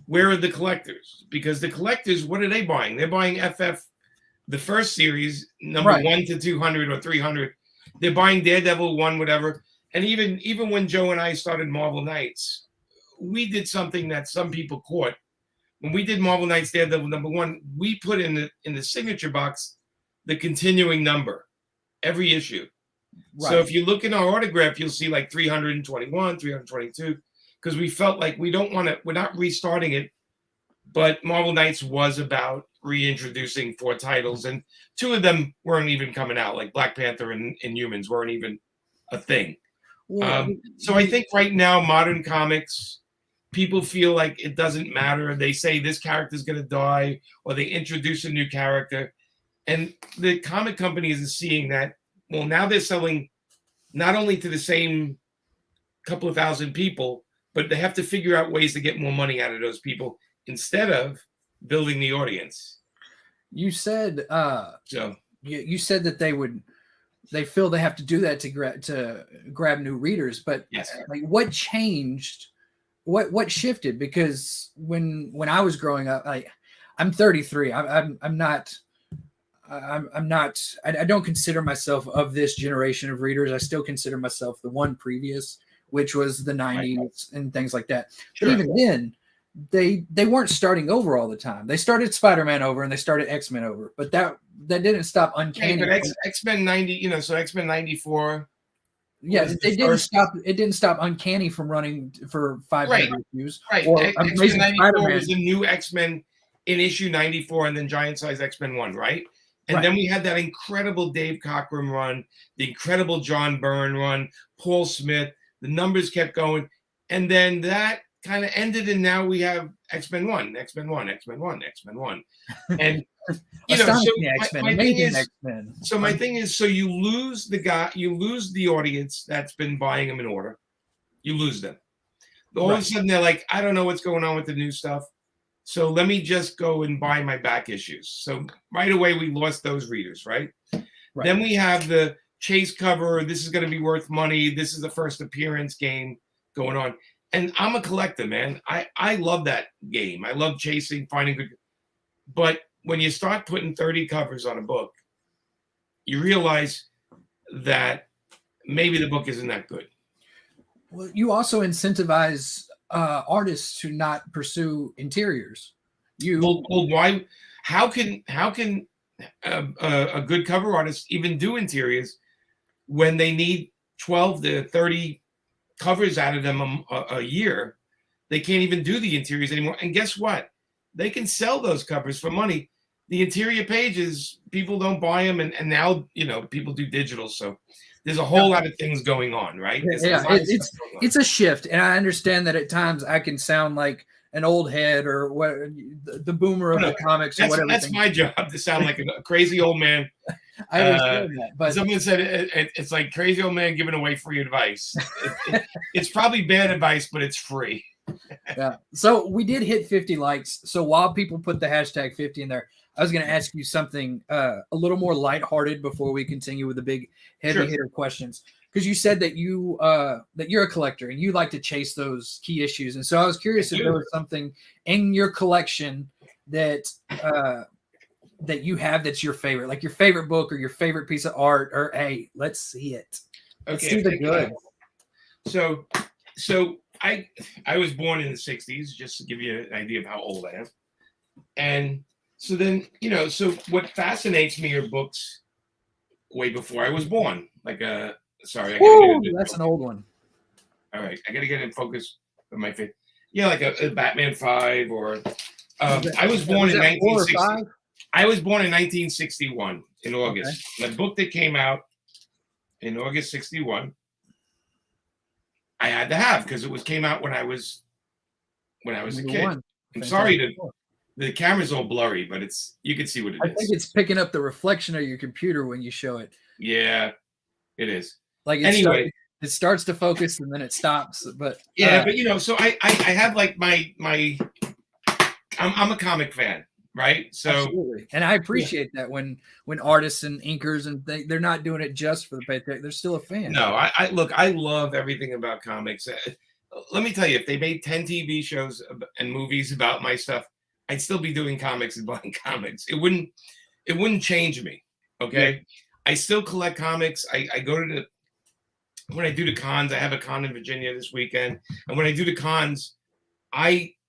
where are the collectors? Because the collectors, what are they buying? They're buying FF, the first series, number 1 to 200 or 300. They're buying Daredevil 1, whatever. And even when Joe and I started Marvel Knights, we did something that some people caught. When we did Marvel Knights Daredevil #1, we put in the signature box the continuing number every issue. Right. So if you look in our autograph, you'll see like 321, 322, because we felt like we're not restarting it, but Marvel Knights was about reintroducing 4 titles, and 2 of them weren't even coming out, like Black Panther and Humans weren't even a thing. So I think right now, modern comics, people feel like it doesn't matter. They say this character's going to die, or they introduce a new character. And the comic companies are seeing that, well, now they're selling not only to the same couple of thousand people, but they have to figure out ways to get more money out of those people instead of building the audience. You said you said that they feel they have to do that to grab new readers, but yes. Like what changed? What shifted? Because when I was growing up, I'm 33. I don't consider myself of this generation of readers. I still consider myself the one previous, which was the 90s and things like that. Sure. But even then, they weren't starting over all the time. They started Spider-Man over and they started X-Men over, but that didn't stop Uncanny. But X-Men 90, so X-Men 94. Yeah, it didn't stop Uncanny from running for 500 issues. Right. X-Men 94 was the new X-Men in issue 94, and then Giant Size X-Men 1, right? And then we had that incredible Dave Cockrum run, the incredible John Byrne run, Paul Smith. The numbers kept going, and then that kind of ended, and now we have X-Men 1, X-Men 1, X-Men 1, X-Men 1, and my thing is, so you lose the audience that's been buying them in order, you lose them. All of a sudden, they're like, I don't know what's going on with the new stuff, so let me just go and buy my back issues. So right away, we lost those readers, right? Then we have the chase cover. This is going to be worth money. This is the first appearance game going on. And I'm a collector, man. I love that game. I love chasing, finding good. But when you start putting 30 covers on a book, you realize that maybe the book isn't that good. Well, you also incentivize artists to not pursue interiors. Well, why? How can a good cover artist even do interiors when they need 12 to 30 covers out of them a year? They can't even do the interiors anymore. And guess what? They can sell those covers for money. The interior pages, people don't buy them, and now people do digital. So there's a whole lot of things going on, right? It's a shift, and I understand that at times I can sound like an old head or what, the boomer of the comics or whatever. That's my job, to sound like a crazy old man. I understand that, but someone said it's like crazy old man giving away free advice. It's probably bad advice, but it's free. Yeah. So we did hit 50 likes. So while people put the hashtag 50 in there, I was going to ask you something a little more lighthearted before we continue with the big heavy hitter questions. Because you said that you're a collector and you like to chase those key issues. And so I was curious if there was something in your collection that that you have that's your favorite, like your favorite book or your favorite piece of art, or hey, let's see it. Let's see the good. So I was born in the 60s, just to give you an idea of how old I am. And so then, so what fascinates me are books way before I was born. Like sorry, that's an old one. All right, I got to get in focus with my favorite. Yeah, like a Batman 5 or I was born in 1960. I was born in 1961 in August. Okay. The book that came out in August 61, I had to have because it came out when I was a kid. I'm sorry the camera's all blurry, but you can see what it is. I think it's picking up the reflection of your computer when you show it. Yeah, it is. Like it starts to focus and then it stops. But but so I have like my I'm a comic fan. Right. So, absolutely. And I appreciate that when artists and inkers and they're not doing it just for the paycheck, they're still a fan. No, I love everything about comics. Let me tell you, if they made 10 TV shows and movies about my stuff, I'd still be doing comics and buying comics. It wouldn't change me. Okay. Yeah. I still collect comics. I go when I do the cons, I have a con in Virginia this weekend. And when I do the cons,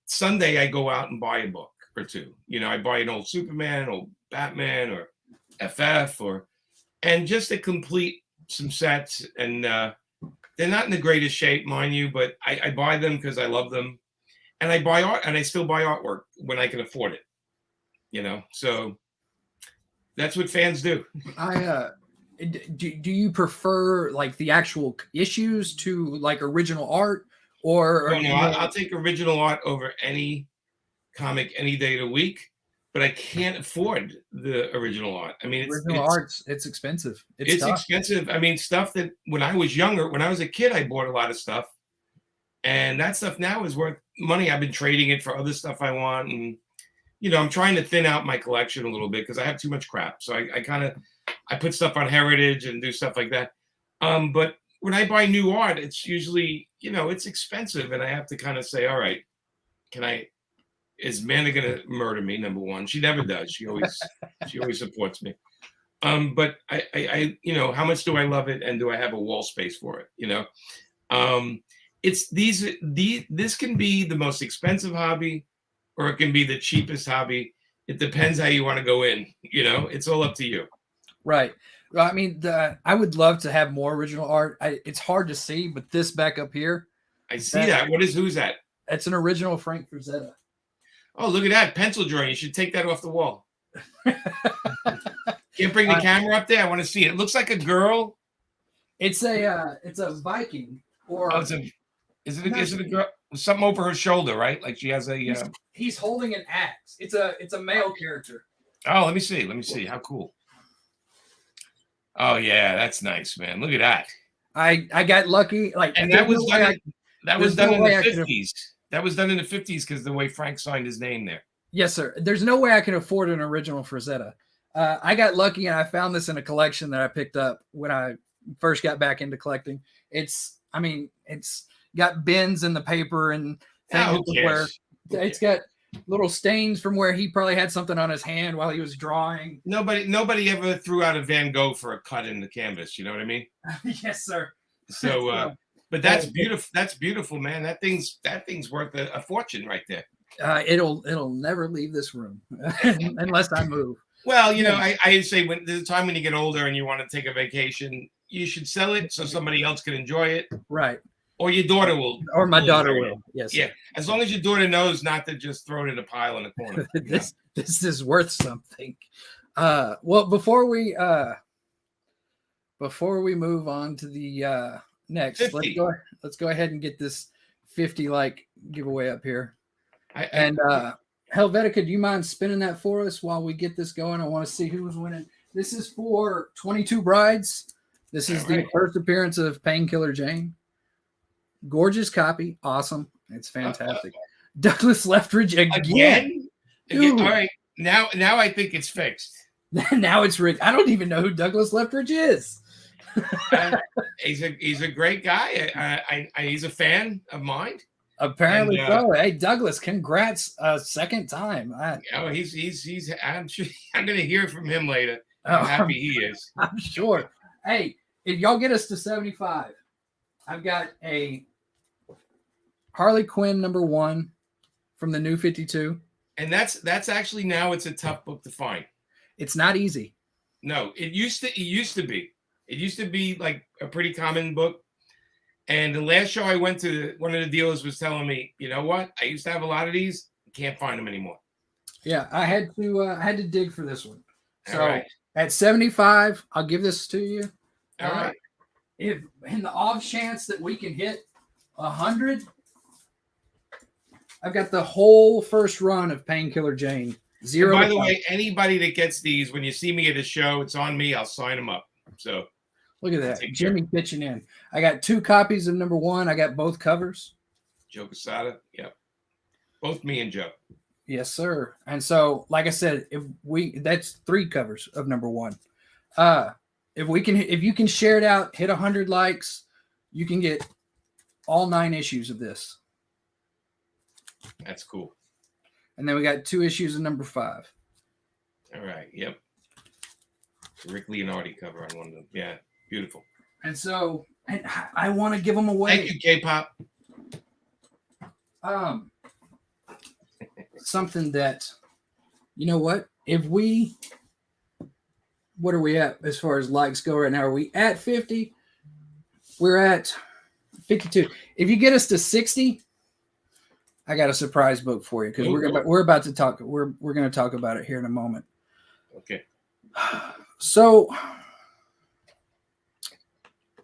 Sunday I go out and buy a book or two. You know, I buy an old Superman, old Batman, or FF, and just to complete some sets. And they're not in the greatest shape, mind you, but I buy them because I love them. And I buy art, and I still buy artwork when I can afford it. You know, so that's what fans do. Do you prefer like the actual issues to like original art, or No, I'll take original art over any comic any day of the week, but I can't afford the original art. I mean, it's expensive. It's expensive. I mean, stuff that when I was younger, when I was a kid, I bought a lot of stuff, and that stuff now is worth money. I've been trading it for other stuff I want, and you know, I'm trying to thin out my collection a little bit because I have too much crap. So I put stuff on Heritage and do stuff like that. But when I buy new art, it's usually, you know, it's expensive, and I have to kind of say, all right, is Amanda gonna murder me? Number one, she never does. She always supports me. But I you know, how much do I love it, and do I have a wall space for it? You know, this can be the most expensive hobby, or it can be the cheapest hobby. It depends how you want to go in. You know, it's all up to you. Right. Well, I mean, I would love to have more original art. It's hard to see, but this back up here, I see that. Who's that? It's an original Frank Frazetta. Oh, look at that pencil drawing. You should take that off the wall. Can't bring the camera up there. I want to see it. It looks like a girl. It's a Viking, or is it a girl? Something over her shoulder, right? Like she has a. He's holding an axe. It's a male character. Oh, let me see. How cool. Oh yeah, that's nice, man. Look at that. I got lucky. Like, and that was done. That was done in the 50s. That was done in the 50s because the way Frank signed his name there. Yes, sir. There's no way I can afford an original Frazetta. I got lucky, and I found this in a collection that I picked up when I first got back into collecting. It's got bends in the paper and things where it's got little stains from where he probably had something on his hand while he was drawing. Nobody ever threw out a Van Gogh for a cut in the canvas. You know what I mean? Yes, sir. So, but that's beautiful. That's beautiful, man. That thing's worth a fortune right there. It'll never leave this room unless I move. Well, you know, I say when there's a time when you get older and you want to take a vacation, you should sell it so somebody else can enjoy it. Right. Or your daughter will. Or my daughter will. Yes. Yeah. As long as your daughter knows not to just throw it in a pile in the corner. This is worth something. Well, before we move on to the next, 50. let's go ahead and get this 50 like giveaway up here. Helvetica, do you mind spinning that for us while we get this going? I want to see who's winning. This is for 22 Brides. This is the first appearance of Painkiller Jane. Gorgeous copy. Awesome. It's fantastic. Douglas Leftridge again. All right. Now I think it's fixed. Now it's rigged. I don't even know who Douglas Leftridge is. He's a great guy. He's a fan of mine. Apparently so. Hey, Douglas, congrats a second time. He's I'm sure I'm gonna hear from him later how happy he is. I'm sure. Hey, if y'all get us to 75, I've got a Harley Quinn #1 from the New 52. And that's actually now it's a tough book to find. It's not easy. No, it used to be. It used to be like a pretty common book. And the last show I went to, one of the dealers was telling me, you know what? I used to have a lot of these. Can't find them anymore. Yeah, I had to dig for this one. So at 75, I'll give this to you. All right. If in the off chance that we can hit 100, I've got the whole first run of Painkiller Jane. Zero. And by the way, anybody that gets these, when you see me at a show, it's on me. I'll sign them up. So. Look at that. Jimmy pitching in. I got 2 copies of #1. I got both covers. Joe Quesada. Yep. Both me and Joe. Yes, sir. And so, like I said, that's 3 covers of #1. If you can share it out, hit 100 likes, you can get all 9 issues of this. That's cool. And then we got 2 issues of #5. All right. Yep. Rick Leonardi cover on one of them. Yeah. Beautiful. And so, I want to give them away. Thank you, K-pop. something that, you know what? What are we at as far as likes go right now? Are we at 50? We're at 52. If you get us to 60, I got a surprise book for you because we're about to talk. We're going to talk about it here in a moment. Okay. So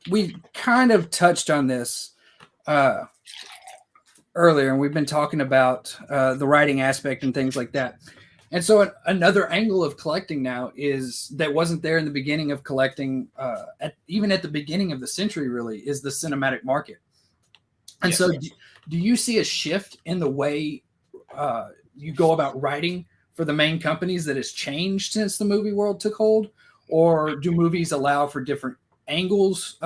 we kind of touched on this earlier, and we've been talking about the writing aspect and things like that. And so another angle of collecting now is that wasn't there in the beginning of collecting, even at the beginning of the century, really, is the cinematic market. And so do you see a shift in the way you go about writing for the main companies that has changed since the movie world took hold? Or do movies allow for different angles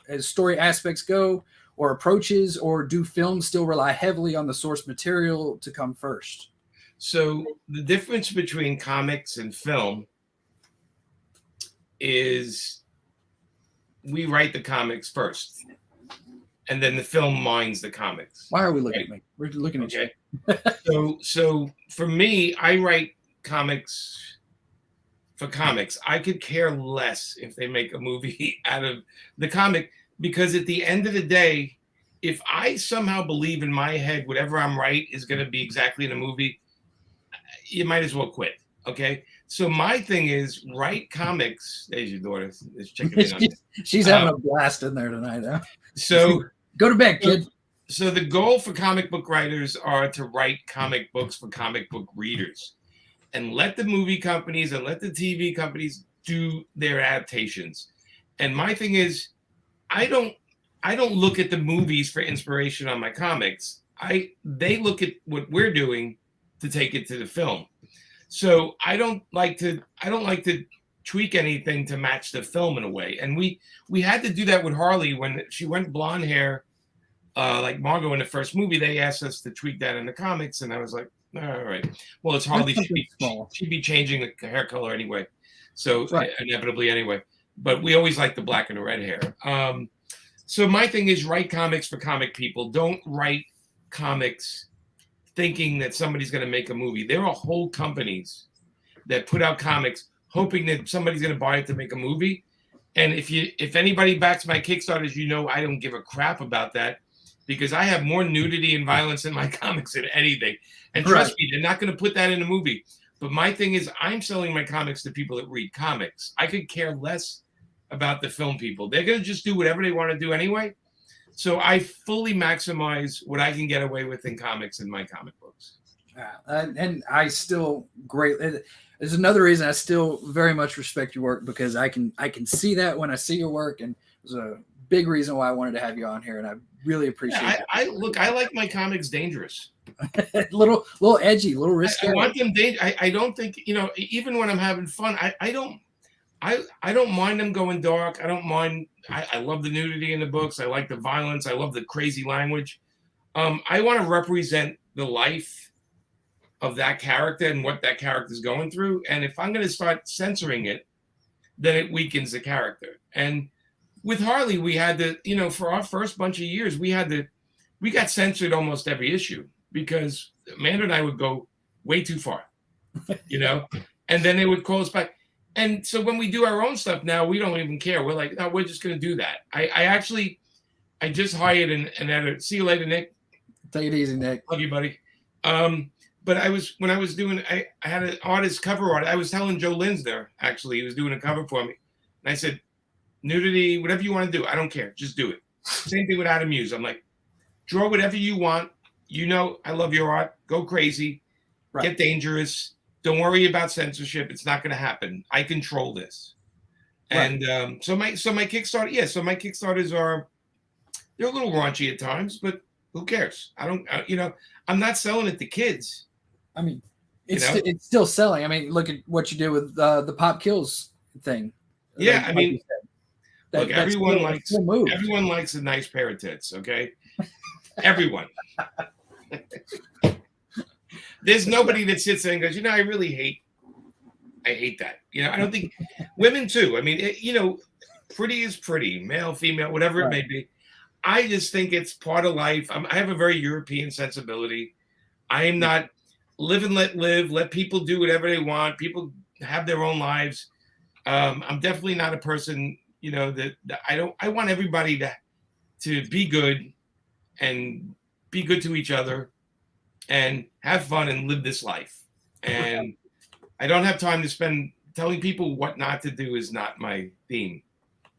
as story aspects go, or approaches, or do films still rely heavily on the source material to come first? So the difference between comics and film is we write the comics first, and then the film mines the comics. Why are we looking at me? We're looking at you. So for me, I write comics for comics. I could care less if they make a movie out of the comic, because at the end of the day, if I somehow believe in my head whatever I'm writing is going to be exactly in a movie, you might as well quit. Okay. So my thing is write comics. There's your daughter. She's having a blast in there tonight. Huh? So go to bed, kid. So the goal for comic book writers are to write comic books for comic book readers, and let the movie companies and let the TV companies do their adaptations. And my thing is, I don't look at the movies for inspiration on my comics. They look at what we're doing to take it to the film. So I don't like to tweak anything to match the film in a way. And we had to do that with Harley when she went blonde hair, like Margot in the first movie. They asked us to tweak that in the comics, and I was like, all right. Well, it's Harley. She'd be changing the hair color anyway, so inevitably anyway. But we always like the black and the red hair. So my thing is write comics for comic people. Don't write comics thinking that somebody's going to make a movie. There are whole companies that put out comics hoping that somebody's going to buy it to make a movie. And if anybody backs my Kickstarters, you know I don't give a crap about that, because I have more nudity and violence in my comics than anything. And trust me, they're not going to put that in a movie. But my thing is, I'm selling my comics to people that read comics. I could care less about the film people. They're going to just do whatever they want to do anyway. So I fully maximize what I can get away with in comics in my comic books. And I still there's another reason I still very much respect your work, because I can see that when I see your work, and it was a big reason why I wanted to have you on here, and I really appreciate it. I like my comics dangerous. little edgy, little risky. I want them dangerous. I don't think, even when I'm having fun, I don't mind them going dark. I don't mind. I love the nudity in the books. I like the violence. I love the crazy language. I want to represent the life of that character and what that character is going through. And if I'm going to start censoring it, then it weakens the character. And with Harley, we had to, for our first bunch of years, we got censored almost every issue, because Amanda and I would go way too far, and then they would call us back. And so when we do our own stuff now, we don't even care. We're like, no, we're just going to do that. I just hired an editor. See you later, Nick. Take it easy, Nick. Love you, buddy. But when I was doing, I had an artist cover art. I was telling Joe Linsner, actually, he was doing a cover for me. And I said, nudity, whatever you want to do, I don't care. Just do it. Same thing with Adam Hughes. I'm like, draw whatever you want. I love your art. Go crazy. Right. Get dangerous. Don't worry about censorship. It's not going to happen. I control this. Right. And so my Kickstarter, so my Kickstarters they're a little raunchy at times, but who cares? I don't, I'm not selling it to kids. I mean, it's still selling. I mean, look at what you did with the Pop Kills thing. Yeah, I mean, look, everyone likes a nice pair of tits, okay? Everyone. There's nobody that sits there and goes, I really hate that. I don't think women too. I mean, pretty is pretty, male, female, whatever it may be. I just think it's part of life. I have a very European sensibility. I'm not live and let live. Let people do whatever they want. People have their own lives. I'm definitely not a person, that I want everybody to be good and be good to each other and have fun and live this life. And I don't have time to spend telling people what not to do is not my theme.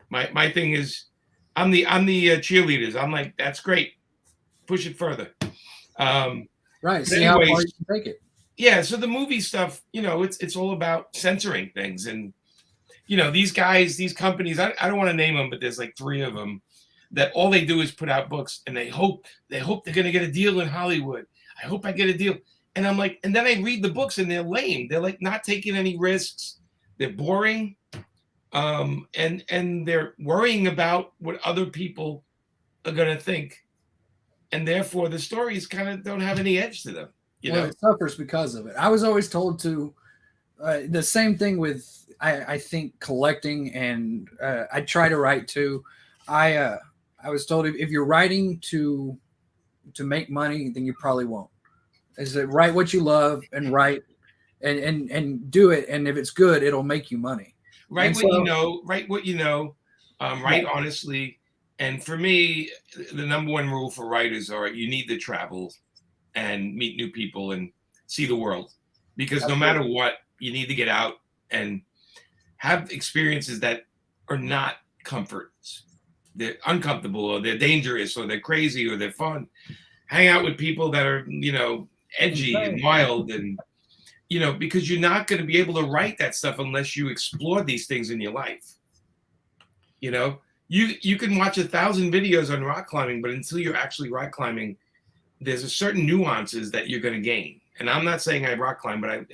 My thing is I'm the cheerleaders. I'm like, that's great. Push it further. Right. See how far you can take it. Yeah. So the movie stuff, it's all about censoring things. And, these guys, these companies, I don't want to name them, but there's like 3 of them that all they do is put out books and they hope they're going to get a deal in Hollywood. I hope I get a deal. And I'm like, and then I read the books and they're lame. They're like not taking any risks. They're boring. And they're worrying about what other people are going to think. And therefore the stories kind of don't have any edge to them. It suffers because of it. I was always told to, the same thing with, I think collecting, and I try to write too. I was told if you're writing to make money, then you probably won't. Is that write what you love and write and do it, and if it's good, it'll make you money. Write what you know. Write honestly. And for me, the number one rule for writers are you need to travel and meet new people and see the world, because no matter what, you need to get out and have experiences that are not comforts. They're uncomfortable, or they're dangerous, or they're crazy, or they're fun. Hang out with people that are, edgy and wild, and, because you're not going to be able to write that stuff unless you explore these things in your life. You can watch 1,000 videos on rock climbing, but until you're actually rock climbing, there's a certain nuances that you're going to gain. And I'm not saying I rock climb, but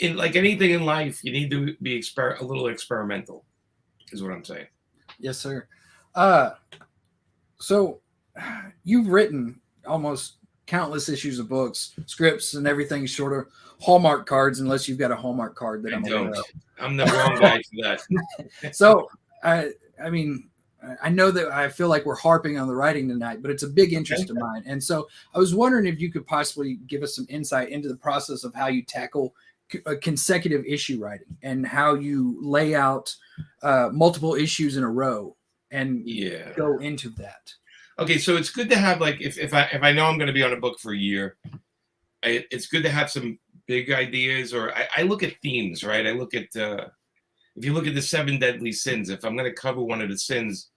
in like anything in life, you need to be a little experimental, is what I'm saying. Yes, sir. So you've written almost countless issues of books, scripts, and everything short of Hallmark cards, unless you've got a Hallmark card that I'm the wrong guy for that. So, I mean, I know that I feel like we're harping on the writing tonight, but it's a big interest of mine. And so I was wondering if you could possibly give us some insight into the process of how you tackle consecutive issue writing and how you lay out multiple issues in a row and go into that. Okay, so it's good to have, like, if I know I'm going to be on a book for a year, it's good to have some big ideas, or I look at themes, right? I look at if you look at the 7 deadly sins, if I'm going to cover one of the sins,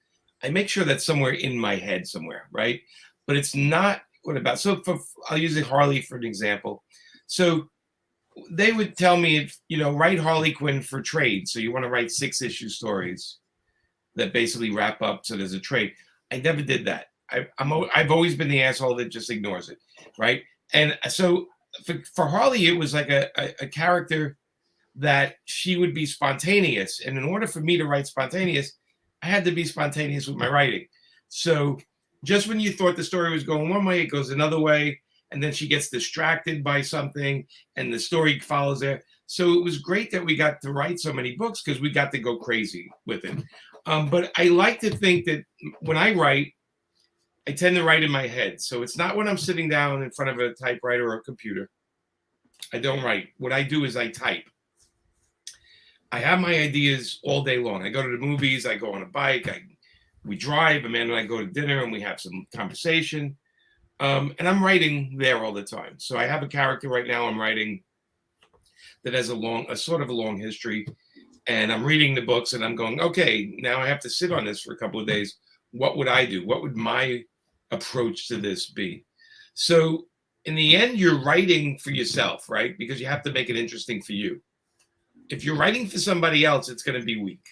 I make sure that's somewhere in my head somewhere, right? But it's not what about. So I'll use Harley for an example. So they would tell me, write Harley Quinn for trade. So you want to write 6-issue stories that basically wrap up so there's a trade. I never did that. I've always been the asshole that just ignores it, right? And so for Harley, it was like a character that she would be spontaneous. And in order for me to write spontaneous, I had to be spontaneous with my writing. So just when you thought the story was going one way, it goes another way. And then she gets distracted by something and the story follows there. So it was great that we got to write so many books because we got to go crazy with it. But I like to think that when I write, I tend to write in my head. So it's not when I'm sitting down in front of a typewriter or a computer. I don't write. What I do is I type. I have my ideas all day long. I go to the movies. I go on a bike. We drive. Amanda and I go to dinner and we have some conversation. And I'm writing there all the time. So I have a character right now I'm writing that has a sort of a long history. And I'm reading the books and I'm going, okay, now I have to sit on this for a couple of days. What would I do? What would my approach to this be? So in the end, you're writing for yourself, right? Because you have to make it interesting for you. If you're writing for somebody else, it's going to be weak.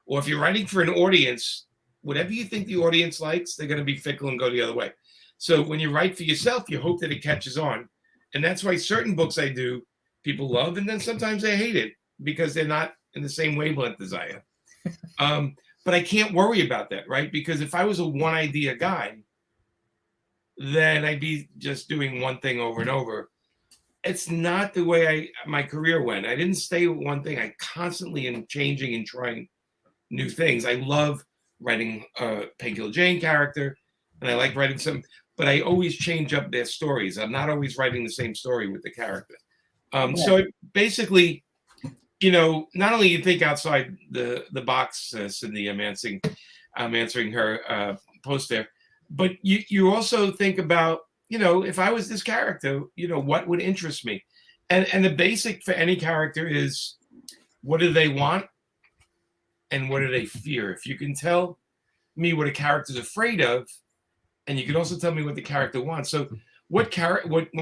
Or if you're writing for an audience, whatever you think the audience likes, they're going to be fickle and go the other way. So when you write for yourself, you hope that it catches on. And that's why certain books I do, people love, and then sometimes they hate it because they're not in the same wavelength as I am. But I can't worry about that, right? Because if I was a one idea guy, then I'd be just doing one thing over and over. It's not the way my career went. I didn't stay with one thing. I constantly am changing and trying new things. I love writing a Painkiller Jane character, and I like writing some. but I always change up their stories. I'm not always writing the same story with the character. Yeah. So basically, not only you think outside the box, Cindy, I'm answering her post there, but you also think about, if I was this character, what would interest me? And the basic for any character is, what do they want and what do they fear? If you can tell me what a character's afraid of, and you can also tell me what the character wants. So when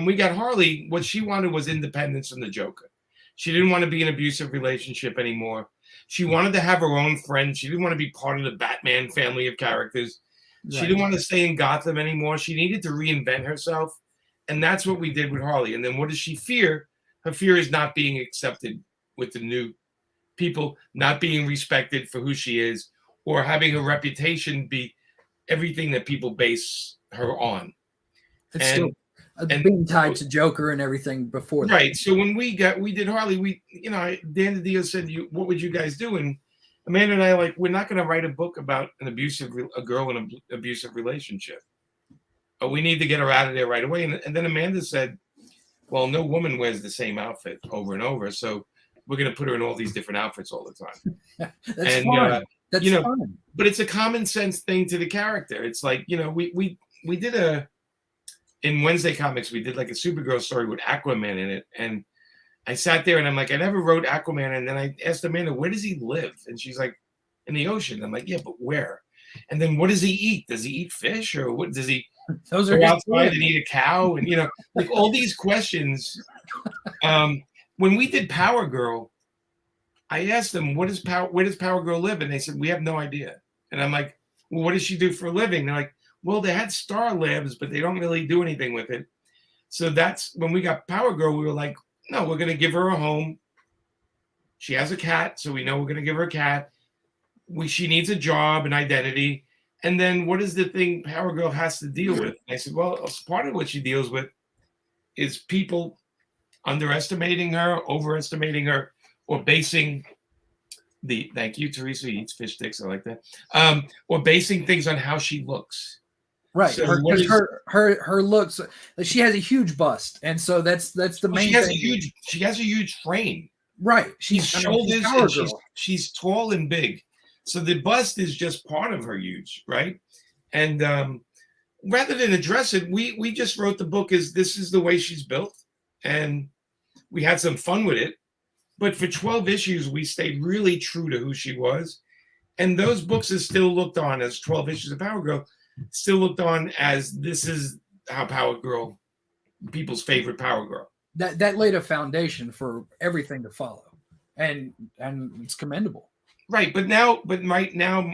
we got Harley, what she wanted was independence from the Joker. She didn't want to be in an abusive relationship anymore. She wanted to have her own friends. She didn't want to be part of the Batman family of characters. Right. She didn't want to stay in Gotham anymore. She needed to reinvent herself. And that's what we did with Harley. And then what does she fear? Her fear is not being accepted with the new people, not being respected for who she is, or having her reputation be everything that people base her on. It's still being tied to Joker and everything before that. Right. So when we did Harley, Dan DiDio said, what would you guys do? And Amanda and I we're not going to write a book about a girl in an abusive relationship. We need to get her out of there right away. And then Amanda said, well, no woman wears the same outfit over and over. So we're going to put her in all these different outfits all the time. That's fun. That's fun. But it's a common sense thing to the character. It's like, we did in Wednesday Comics, we did a Supergirl story with Aquaman in it. And I sat there and I'm like, I never wrote Aquaman. And then I asked Amanda, where does he live? And she's like, in the ocean. I'm like, yeah, but where? And then what does he eat? Does he eat fish, or what does he go outside and eat a cow? And, all these questions. When we did Power Girl, I asked them, where does Power Girl live? And they said, we have no idea. And I'm like, well, what does she do for a living? They're like, well, they had Star Labs, but they don't really do anything with it. So that's when we got Power Girl. We were like, no, we're going to give her a home. She has a cat, so we know we're going to give her a cat. She needs a job, an identity. And then what is the thing Power Girl has to deal with? And I said, well, part of what she deals with is people underestimating her, overestimating her, or basing thank you, Teresa, who eats fish sticks. I like that. Or basing things on how she looks. Right. So her looks, she has a huge bust. And so that's the main thing. She has a huge frame. Right. She's she's tall and big. So the bust is just part of her huge, right? And rather than address it, we just wrote the book as this is the way she's built. And we had some fun with it. But for 12 issues, we stayed really true to who she was. And those books are still looked on as 12 issues of Power Girl, still looked on as this is how Power Girl, people's favorite Power Girl. That laid a foundation for everything to follow. And it's commendable. Right. But right now,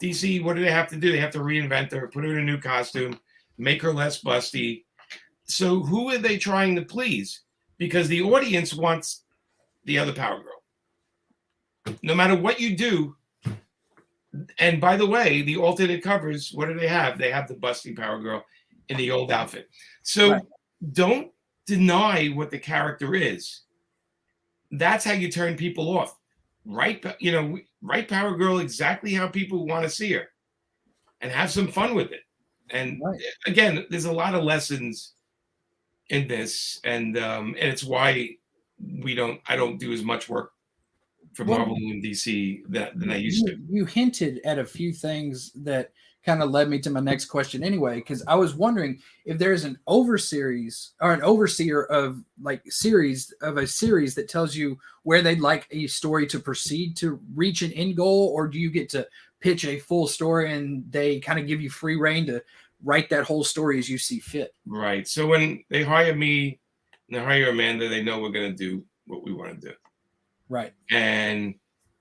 DC, what do they have to do? They have to reinvent her, put her in a new costume, make her less busty. So who are they trying to please? Because the audience wants the other Power Girl. No matter what you do. And by the way, the alternate covers, what do they have? They have the busty Power Girl in the old outfit. So Don't deny what the character is. That's how you turn people off. Write Power Girl exactly how people want to see her, and have some fun with it. And again, there's a lot of lessons in this, and it's why I don't do as much work for Marvel and DC than I used to. You hinted at a few things that kind of led me to my next question anyway, because I was wondering if there's an overseries or an overseer of a series that tells you where they'd like a story to proceed to reach an end goal, or do you get to pitch a full story and they kind of give you free reign to write that whole story as you see fit? Right. So when they hire me and they hire Amanda, they know we're going to do what we want to do. Right. And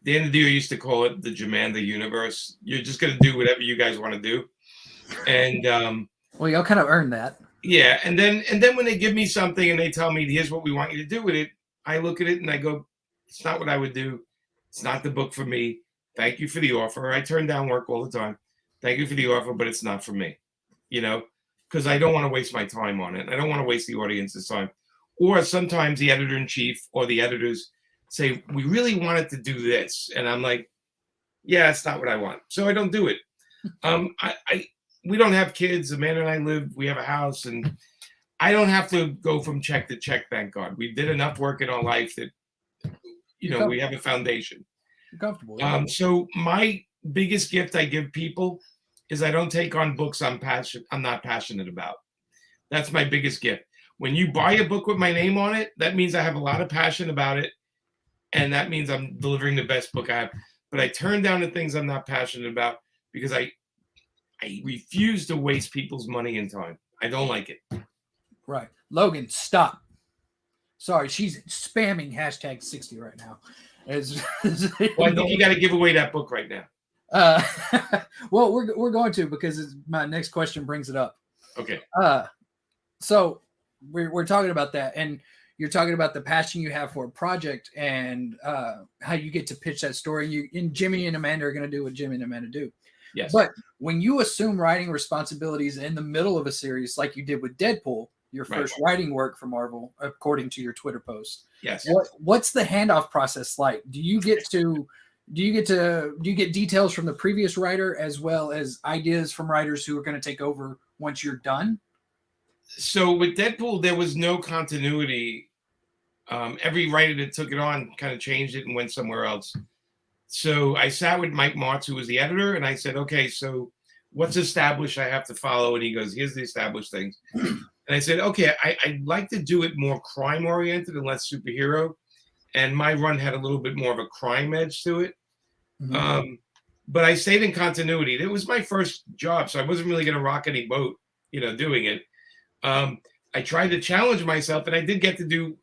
the end of the year used to call it the Jamanda universe. You're just going to do whatever you guys want to do. And well, y'all kind of earned that. Yeah. And then when they give me something and they tell me, here's what we want you to do with it, I look at it and I go, it's not what I would do. It's not the book for me. Thank you for the offer. I turn down work all the time. Thank you for the offer, but it's not for me, because I don't want to waste my time on it. I don't want to waste the audience's time. Or sometimes the editor-in-chief or the editors say, we really wanted to do this. And I'm like, yeah, it's not what I want. So I don't do it. we don't have kids. Amanda and I we have a house, and I don't have to go from check to check, thank God. We did enough work in our life that, we have a foundation. You're comfortable. Yeah. So my biggest gift I give people is I don't take on books I'm not passionate about. That's my biggest gift. When you buy a book with my name on it, that means I have a lot of passion about it, and that means I'm delivering the best book I have. But I turn down the things I'm not passionate about because I refuse to waste people's money and time. I don't like it. Right. Logan, stop. Sorry, she's spamming hashtag 60 right now. Well, I think you got to give away that book right now. Well, we're going to, because my next question brings it up. Okay. So we're talking about that, and you're talking about the passion you have for a project and how you get to pitch that story. Jimmy and Amanda are going to do what Jimmy and Amanda do. Yes. But when you assume writing responsibilities in the middle of a series, like you did with Deadpool, your first writing work for Marvel, according to your Twitter post. Yes. What's the handoff process like? Do you get details from the previous writer as well as ideas from writers who are going to take over once you're done? So with Deadpool, there was no continuity. Every writer that took it on kind of changed it and went somewhere else. So I sat with Mike Martz, who was the editor, and I said, okay, so what's established I have to follow? And he goes, here's the established things. And I said, okay, I'd like to do it more crime-oriented and less superhero. And my run had a little bit more of a crime edge to it. Mm-hmm. But I stayed in continuity. It was my first job, so I wasn't really going to rock any boat, doing it. I tried to challenge myself, and I did get to do,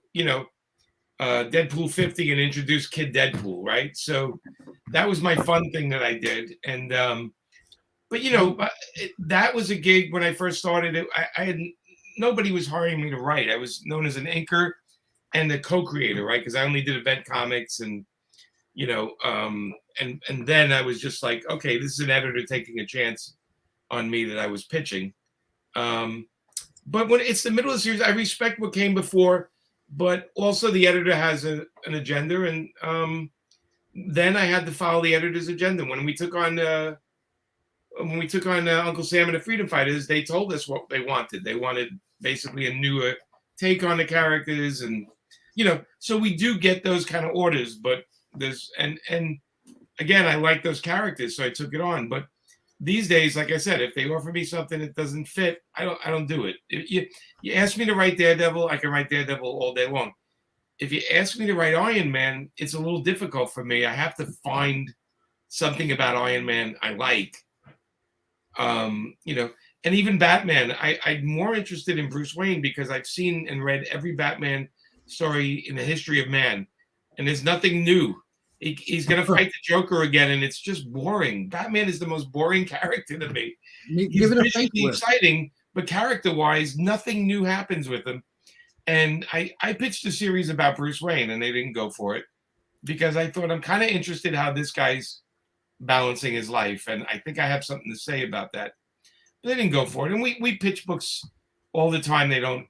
Deadpool 50 and introduce Kid Deadpool, right? So that was my fun thing that I did. And, but that was a gig when I first started. Nobody was hiring me to write. I was known as an inker and the co-creator, right? Because I only did event comics, and and then I was just like, okay, this is an editor taking a chance on me that I was pitching. But when it's the middle of the series, I respect what came before, but also the editor has an agenda, and then I had to follow the editor's agenda. When we took on Uncle Sam and the Freedom Fighters, they told us what they wanted. They wanted basically a newer take on the characters, and so we do get those kind of orders. But there's and again, I like those characters, so I took it on. But these days, like I said, if they offer me something that doesn't fit, I don't do it. You ask me to write Daredevil, I can write Daredevil all day long. If you ask me to write Iron Man, it's a little difficult for me. I have to find something about Iron Man I like. And even Batman, I'm more interested in Bruce Wayne because I've seen and read every Batman story in the history of man, and there's nothing new. He's going to fight the Joker again, and it's just boring. Batman is the most boring character to me. He's visually exciting, but character-wise, nothing new happens with him. And I pitched a series about Bruce Wayne, and they didn't go for it because I thought I'm kind of interested how this guy's balancing his life, and I think I have something to say about that. But they didn't go for it, and we pitch books all the time. They don't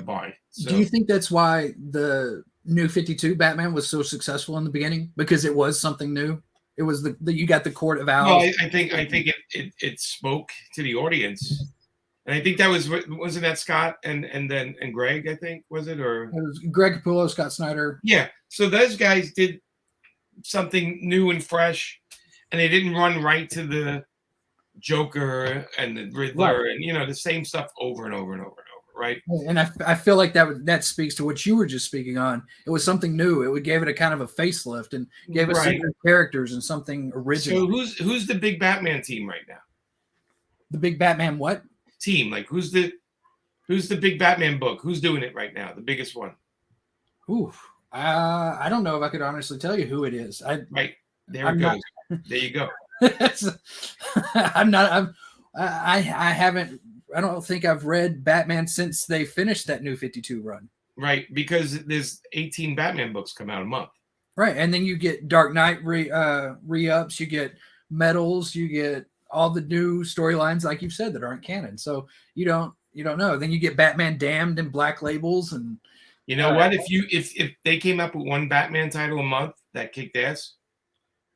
buy. So. Do you think that's why the New 52 Batman was so successful in the beginning, because it was something new? It was you got the Court of Owls. Well, I think it spoke to the audience, and I think that wasn't that Scott and Greg, I think, was it? Or it was Greg Capullo, Scott Snyder. Yeah, so those guys did something new and fresh, and they didn't run right to the Joker and the Riddler, right. And the same stuff over and over and over and over. Right. And I feel like that speaks to what you were just speaking on. It was something new. It gave it a kind of a facelift and gave us some new characters and something original. So who's the big Batman team right now? The big Batman what? Team. Like who's the big Batman book? Who's doing it right now? The biggest one. Oof. I don't know if I could honestly tell you who it is. Right. There it goes. There you go. I don't think I've read Batman since they finished that New 52 run. Right, because there's 18 Batman books come out a month. Right, and then you get Dark Knight re-ups, you get medals, you get all the new storylines, like you've said, that aren't canon. So you don't know. Then you get Batman Damned and Black Labels, and you know what? If they came up with one Batman title a month that kicked ass,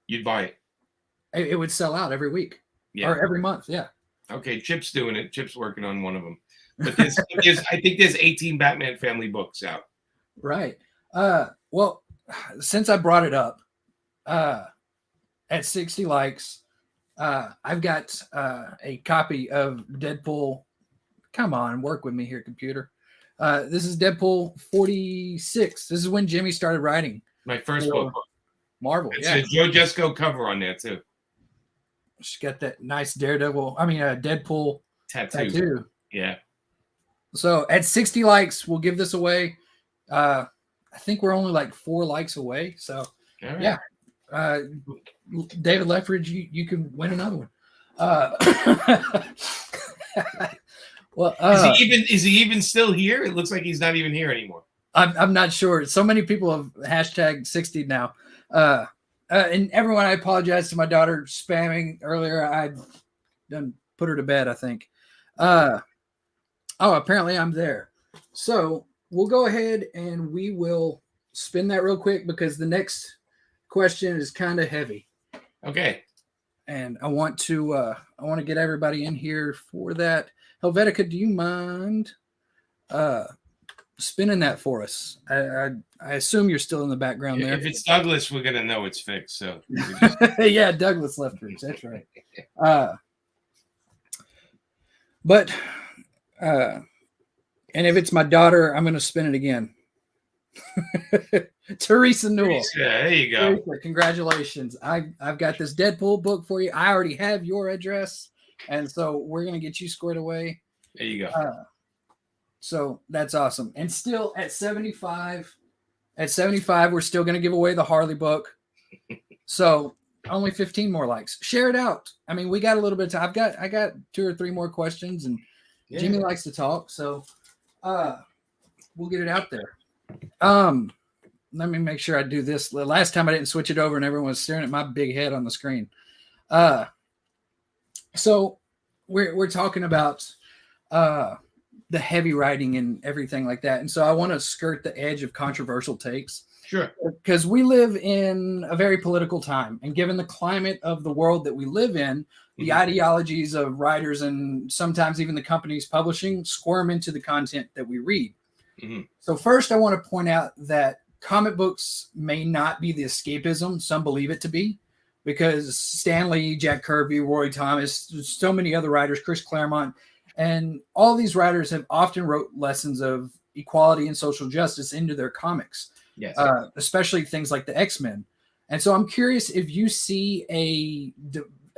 you'd buy it. It would sell out every week or every month. Yeah. Okay, Chip's doing it. Chip's working on one of them. But I think there's 18 Batman family books out. Right. Well, since I brought it up, at 60 likes, I've got a copy of Deadpool. Come on, work with me here, computer. This is Deadpool 46. This is when Jimmy started writing. My first book. Marvel. It's a Joe Quesada cover on there too. She's got that nice Deadpool tattoo. Yeah. So at 60 likes, we'll give this away. I think we're only like 4 likes away. So right. Yeah. David Leffridge, you can win another one. Well, is he even still here? It looks like he's not even here anymore. I'm not sure. So many people have hashtag 60 now. And everyone, I apologize to my daughter spamming earlier. I done put her to bed, I think. Apparently I'm there. So we'll go ahead and we will spin that real quick because the next question is kind of heavy. Okay. And I want to get everybody in here for that. Helvetica, do you mind spinning that for us? I assume you're still in the background there. If it's Douglas, we're gonna know it's fixed. So yeah, Douglas Leffridge. That's right. But and if it's my daughter, I'm gonna spin it again. Teresa Newell. There you go. Teresa, congratulations. I've got this Deadpool book for you. I already have your address, and so we're gonna get you squared away. There you go. So that's awesome. And still at 75, we're still gonna give away the Harley book. So only 15 more likes. Share it out. I mean, we got a little bit of time. I got 2 or 3 more questions, and Jimmy likes to talk, so we'll get it out there. Let me make sure I do this. The last time I didn't switch it over and everyone was staring at my big head on the screen. So we're talking about the heavy writing and everything like that. And so I want to skirt the edge of controversial takes. Sure. Because we live in a very political time, and given the climate of the world that we live in, the ideologies of writers and sometimes even the companies publishing squirm into the content that we read. So first, I want to point out that comic books may not be the escapism some believe it to be, because Stan Lee, Jack Kirby, Roy Thomas, so many other writers, Chris Claremont, and all these writers have often wrote lessons of equality and social justice into their comics, especially things like the X-Men. And so I'm curious if you see a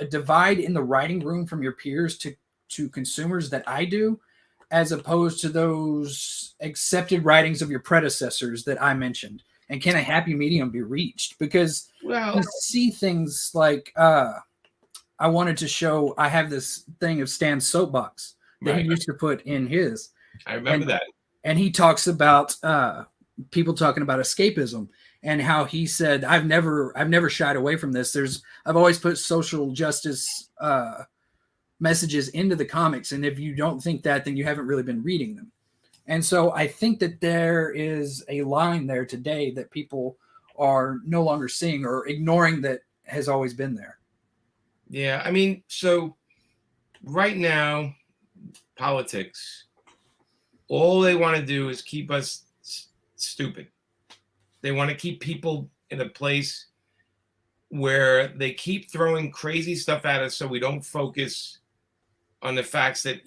divide in the writing room from your peers to consumers that I do, as opposed to those accepted writings of your predecessors that I mentioned. And can a happy medium be reached? Because you see things like, I wanted to show, I have this thing of Stan's soapbox that he used to put in his. I remember that. And he talks about people talking about escapism and how he said, I've never shied away from this. I've always put social justice messages into the comics, and if you don't think that, then you haven't really been reading them. And so I think that there is a line there today that people are no longer seeing or ignoring that has always been there. Yeah, I mean, so right now, politics, all they want to do is keep us stupid. They want to keep people in a place where they keep throwing crazy stuff at us so we don't focus on the facts that,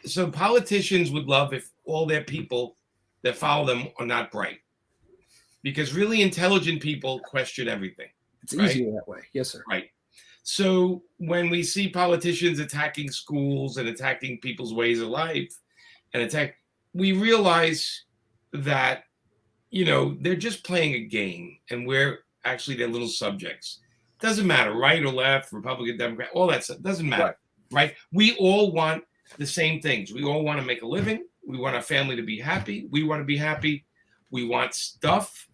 so politicians would love if all their people that follow them are not bright, because really intelligent people question everything. It's easier that way. Yes, sir. Right. So when we see politicians attacking schools and attacking people's ways of life we realize that, they're just playing a game and we're actually their little subjects. Doesn't matter, right or left, Republican, Democrat, all that stuff. Doesn't matter. Right? We all want the same things. We all want to make a living. We want our family to be happy. We want to be happy. We want stuff.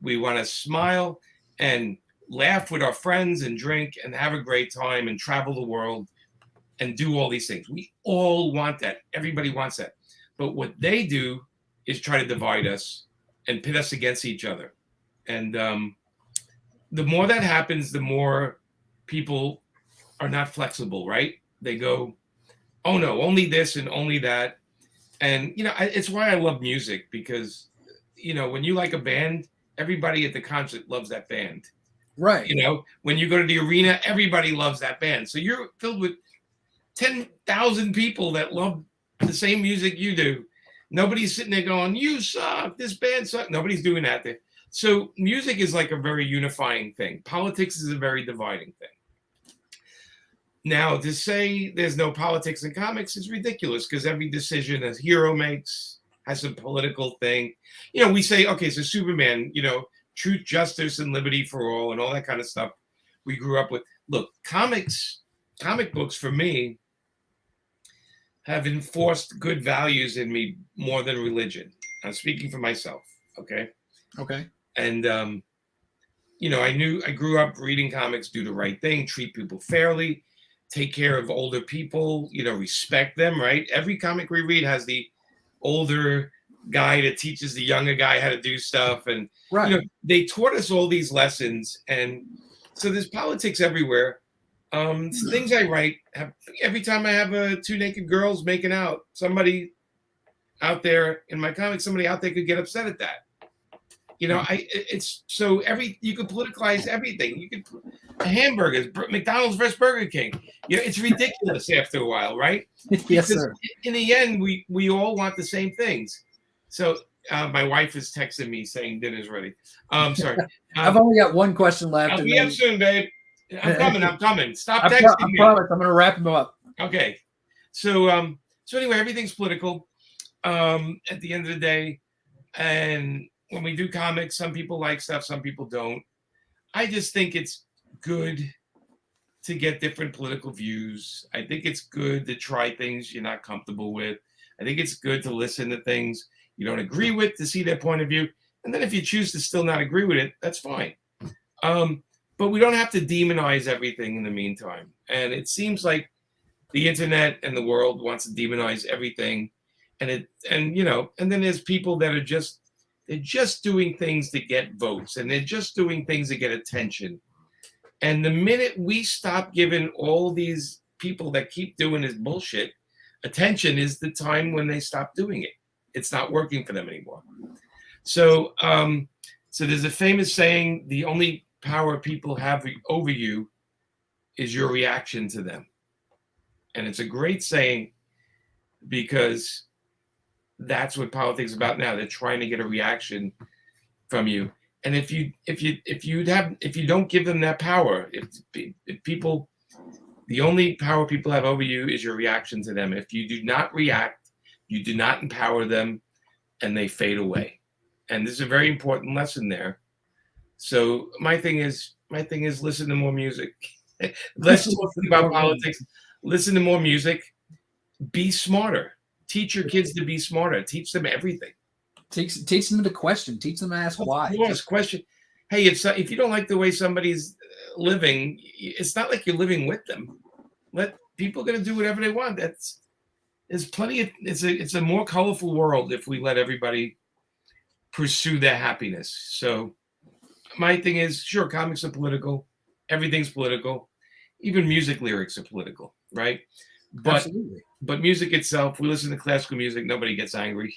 We want to smile and laugh with our friends and drink and have a great time and travel the world and do all these things. We all want that. Everybody wants that. But what they do is try to divide us and pit us against each other. And the more that happens, the more people are not flexible, right? They go, oh no, only this and only that. And, it's why I love music, because, when you like a band, everybody at the concert loves that band. Right. When you go to the arena, everybody loves that band. So you're filled with 10,000 people that love the same music you do. Nobody's sitting there going, you suck, this band sucks. Nobody's doing that there. So music is like a very unifying thing. Politics is a very dividing thing. Now, to say there's no politics in comics is ridiculous, because every decision a hero makes has a political thing. We say, okay, so Superman, truth, justice, and liberty for all, and all that kind of stuff we grew up with. Look, comic books for me have enforced good values in me more than religion. I'm speaking for myself, okay? Okay. And, I grew up reading comics, do the right thing, treat people fairly, take care of older people, respect them, right? Every comic we read has the older guy that teaches the younger guy how to do stuff. And, right. They taught us all these lessons. And so there's politics everywhere. Things I write, every time I have two naked girls making out, somebody out there in my comics, somebody out there could get upset at that. It's so you could politicalize everything. You could hamburgers, McDonald's versus Burger King. It's ridiculous after a while, right? Yes, sir. In the end, we all want the same things. So my wife is texting me saying dinner's ready. Sorry. I've only got one question left. I'll be up soon, babe. I'm coming. Stop texting me. I promise. I'm going to wrap him up. Okay. So anyway, everything's political at the end of the day. And when we do comics, some people like stuff, some people don't. I just think it's good to get different political views. I think it's good to try things you're not comfortable with. I think it's good to listen to things you don't agree with, to see their point of view. And then if you choose to still not agree with it, that's fine. But we don't have to demonize everything in the meantime. And it seems like the internet and the world wants to demonize everything. And then there's people that are they're just doing things to get votes, and they're just doing things to get attention. And the minute we stop giving all these people that keep doing this bullshit attention is the time when they stop doing it. It's not working for them anymore. So there's a famous saying, the only power people have over you is your reaction to them. And it's a great saying, because that's what politics is about now. They're trying to get a reaction from you. And if you don't give them that power, if people, the only power people have over you is your reaction to them. If you do not react, you do not empower them, and they fade away. And this is a very important lesson there. So my thing is listen to more music. Less talking about politics. Listen to more music. Be smarter. Teach your kids to be smarter. Teach them everything. Teach them to question. Teach them to ask why. Of course, question. Hey, if you don't like the way somebody's living, it's not like you're living with them. Let people going to do whatever they want. There's plenty of. It's a more colorful world if we let everybody pursue their happiness. So my thing is, sure, comics are political. Everything's political. Even music lyrics are political, right? Absolutely. But music itself, we listen to classical music, nobody gets angry.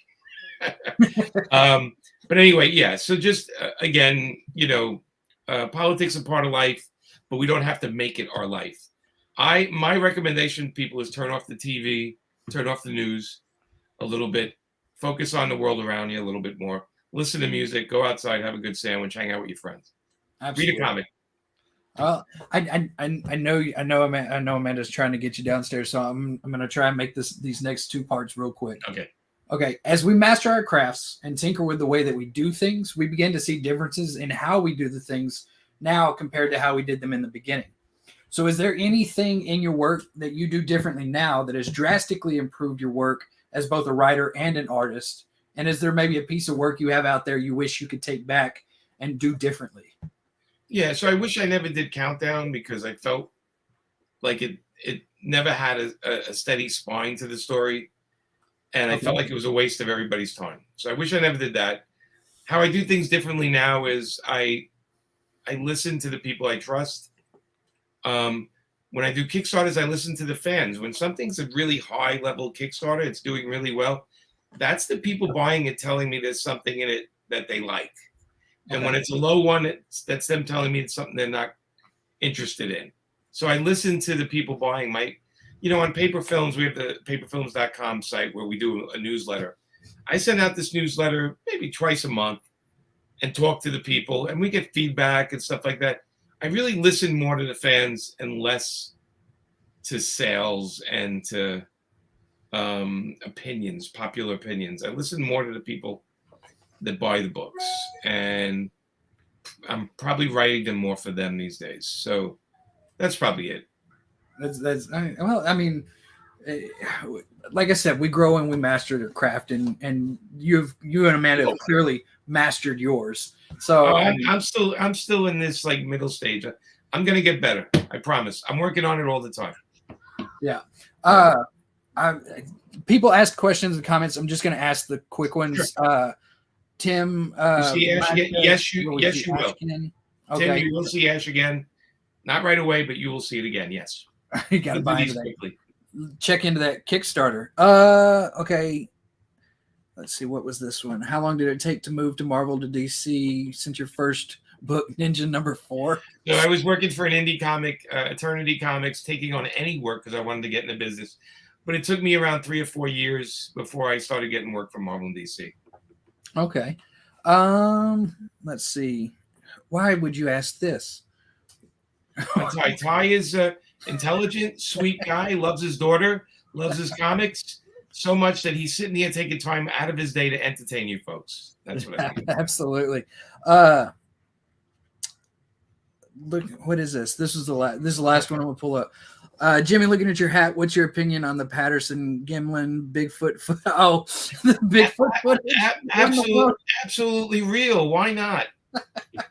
But anyway, yeah. So just again, politics are part of life, but we don't have to make it our life. My recommendation to people is turn off the TV, turn off the news a little bit, focus on the world around you a little bit more, listen to music, go outside, have a good sandwich, hang out with your friends. Absolutely. Read a comic. I know Amanda's trying to get you downstairs, so I'm going to try and make these next two parts real quick. Okay. As we master our crafts and tinker with the way that we do things, we begin to see differences in how we do the things now compared to how we did them in the beginning. So is there anything in your work that you do differently now that has drastically improved your work as both a writer and an artist? And is there maybe a piece of work you have out there you wish you could take back and do differently? Yeah, so I wish I never did Countdown, because I felt like it never had a steady spine to the story. And I felt like it was a waste of everybody's time. So I wish I never did that. How I do things differently now is I listen to the people I trust. when I do Kickstarters, I listen to the fans. When something's a really high level Kickstarter, it's doing really well. That's the people buying it telling me there's something in it that they like. And when it's a low one, that's them telling me it's something they're not interested in. So I listen to the people buying my, on paperfilms, we have the paperfilms.com site where we do a newsletter. I send out this newsletter maybe twice a month and talk to the people, and we get feedback and stuff like that. I really listen more to the fans and less to sales and to opinions, popular opinions. I listen more to the people that buy the books, and I'm probably writing them more for them these days. So that's probably it. Well, I mean, like I said, we grow and we master the craft, and you and Amanda have clearly mastered yours. So I'm still in this like middle stage. I'm gonna get better. I promise. I'm working on it all the time. Yeah. People ask questions and comments. I'm just gonna ask the quick ones. Sure. Tim, you see Ash again? Yes, you will. Okay. Tim, you will see Ash again. Not right away, but you will see it again. Yes. You gotta buy into that. Quickly. Check into that Kickstarter. Okay. Let's see. What was this one? How long did it take to move to Marvel to DC since your first book, Ninja number 4? So I was working for an indie comic, Eternity Comics, taking on any work because I wanted to get in the business. But it took me around 3 or 4 years before I started getting work from Marvel and DC. Okay. Let's see. Why would you ask this? Ty is intelligent, sweet guy, loves his daughter, loves his comics so much that he's sitting here taking time out of his day to entertain you folks. That's what I think. Absolutely. Look, what is this? This is the last one I'm gonna pull up. Jimmy, looking at your hat, what's your opinion on the Patterson Gimlin Bigfoot? The Bigfoot footage. Absolutely real. Why not?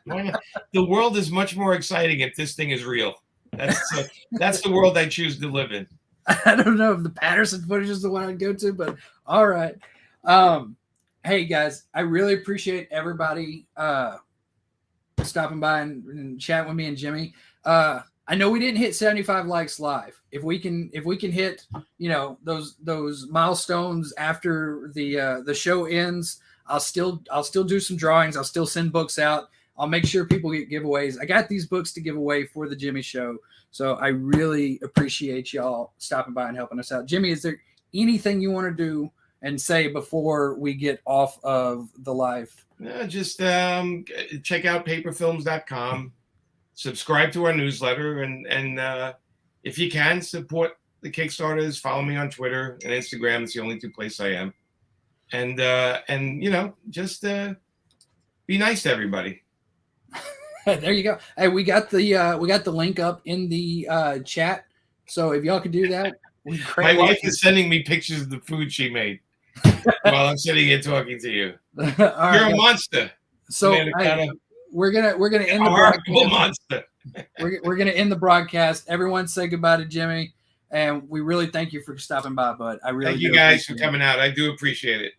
Why not? The world is much more exciting if this thing is real. That's the world I choose to live in. I don't know if the Patterson footage is the one I'd go to, but all right. Hey guys, I really appreciate everybody stopping by and chatting with me and Jimmy. I know we didn't hit 75 likes live. If we can hit, those milestones after the show ends, I'll still do some drawings. I'll still send books out. I'll make sure people get giveaways. I got these books to give away for the Jimmy Show. So I really appreciate y'all stopping by and helping us out. Jimmy, is there anything you want to do and say before we get off of the live? Just check out paperfilms.com, subscribe to our newsletter, and if you can, support the Kickstarters. Follow me on Twitter and Instagram. It's the only 2 places I am. And just be nice to everybody. There you go. Hey, we got the link up in the chat. So if y'all could do that, my wife is sending me pictures of the food she made while I'm sitting here talking to you. You're a monster. So we're gonna end the broadcast. Monster. we're gonna end the broadcast. Everyone say goodbye to Jimmy, and we really thank you for stopping by, bud. I really thank you guys for coming out. I do appreciate it.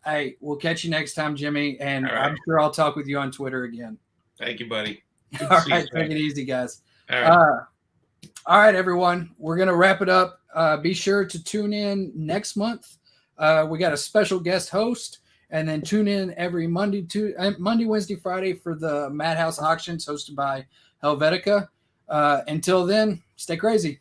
Hey, we'll catch you next time, Jimmy, and I'm sure I'll talk with you on Twitter again. Thank you, buddy. All right, take it easy, guys. All right, everyone. We're gonna wrap it up. Be sure to tune in next month. We got a special guest host, and then tune in every Monday, Wednesday, Friday for the MadHouse auctions hosted by Helvetica. Until then, stay crazy.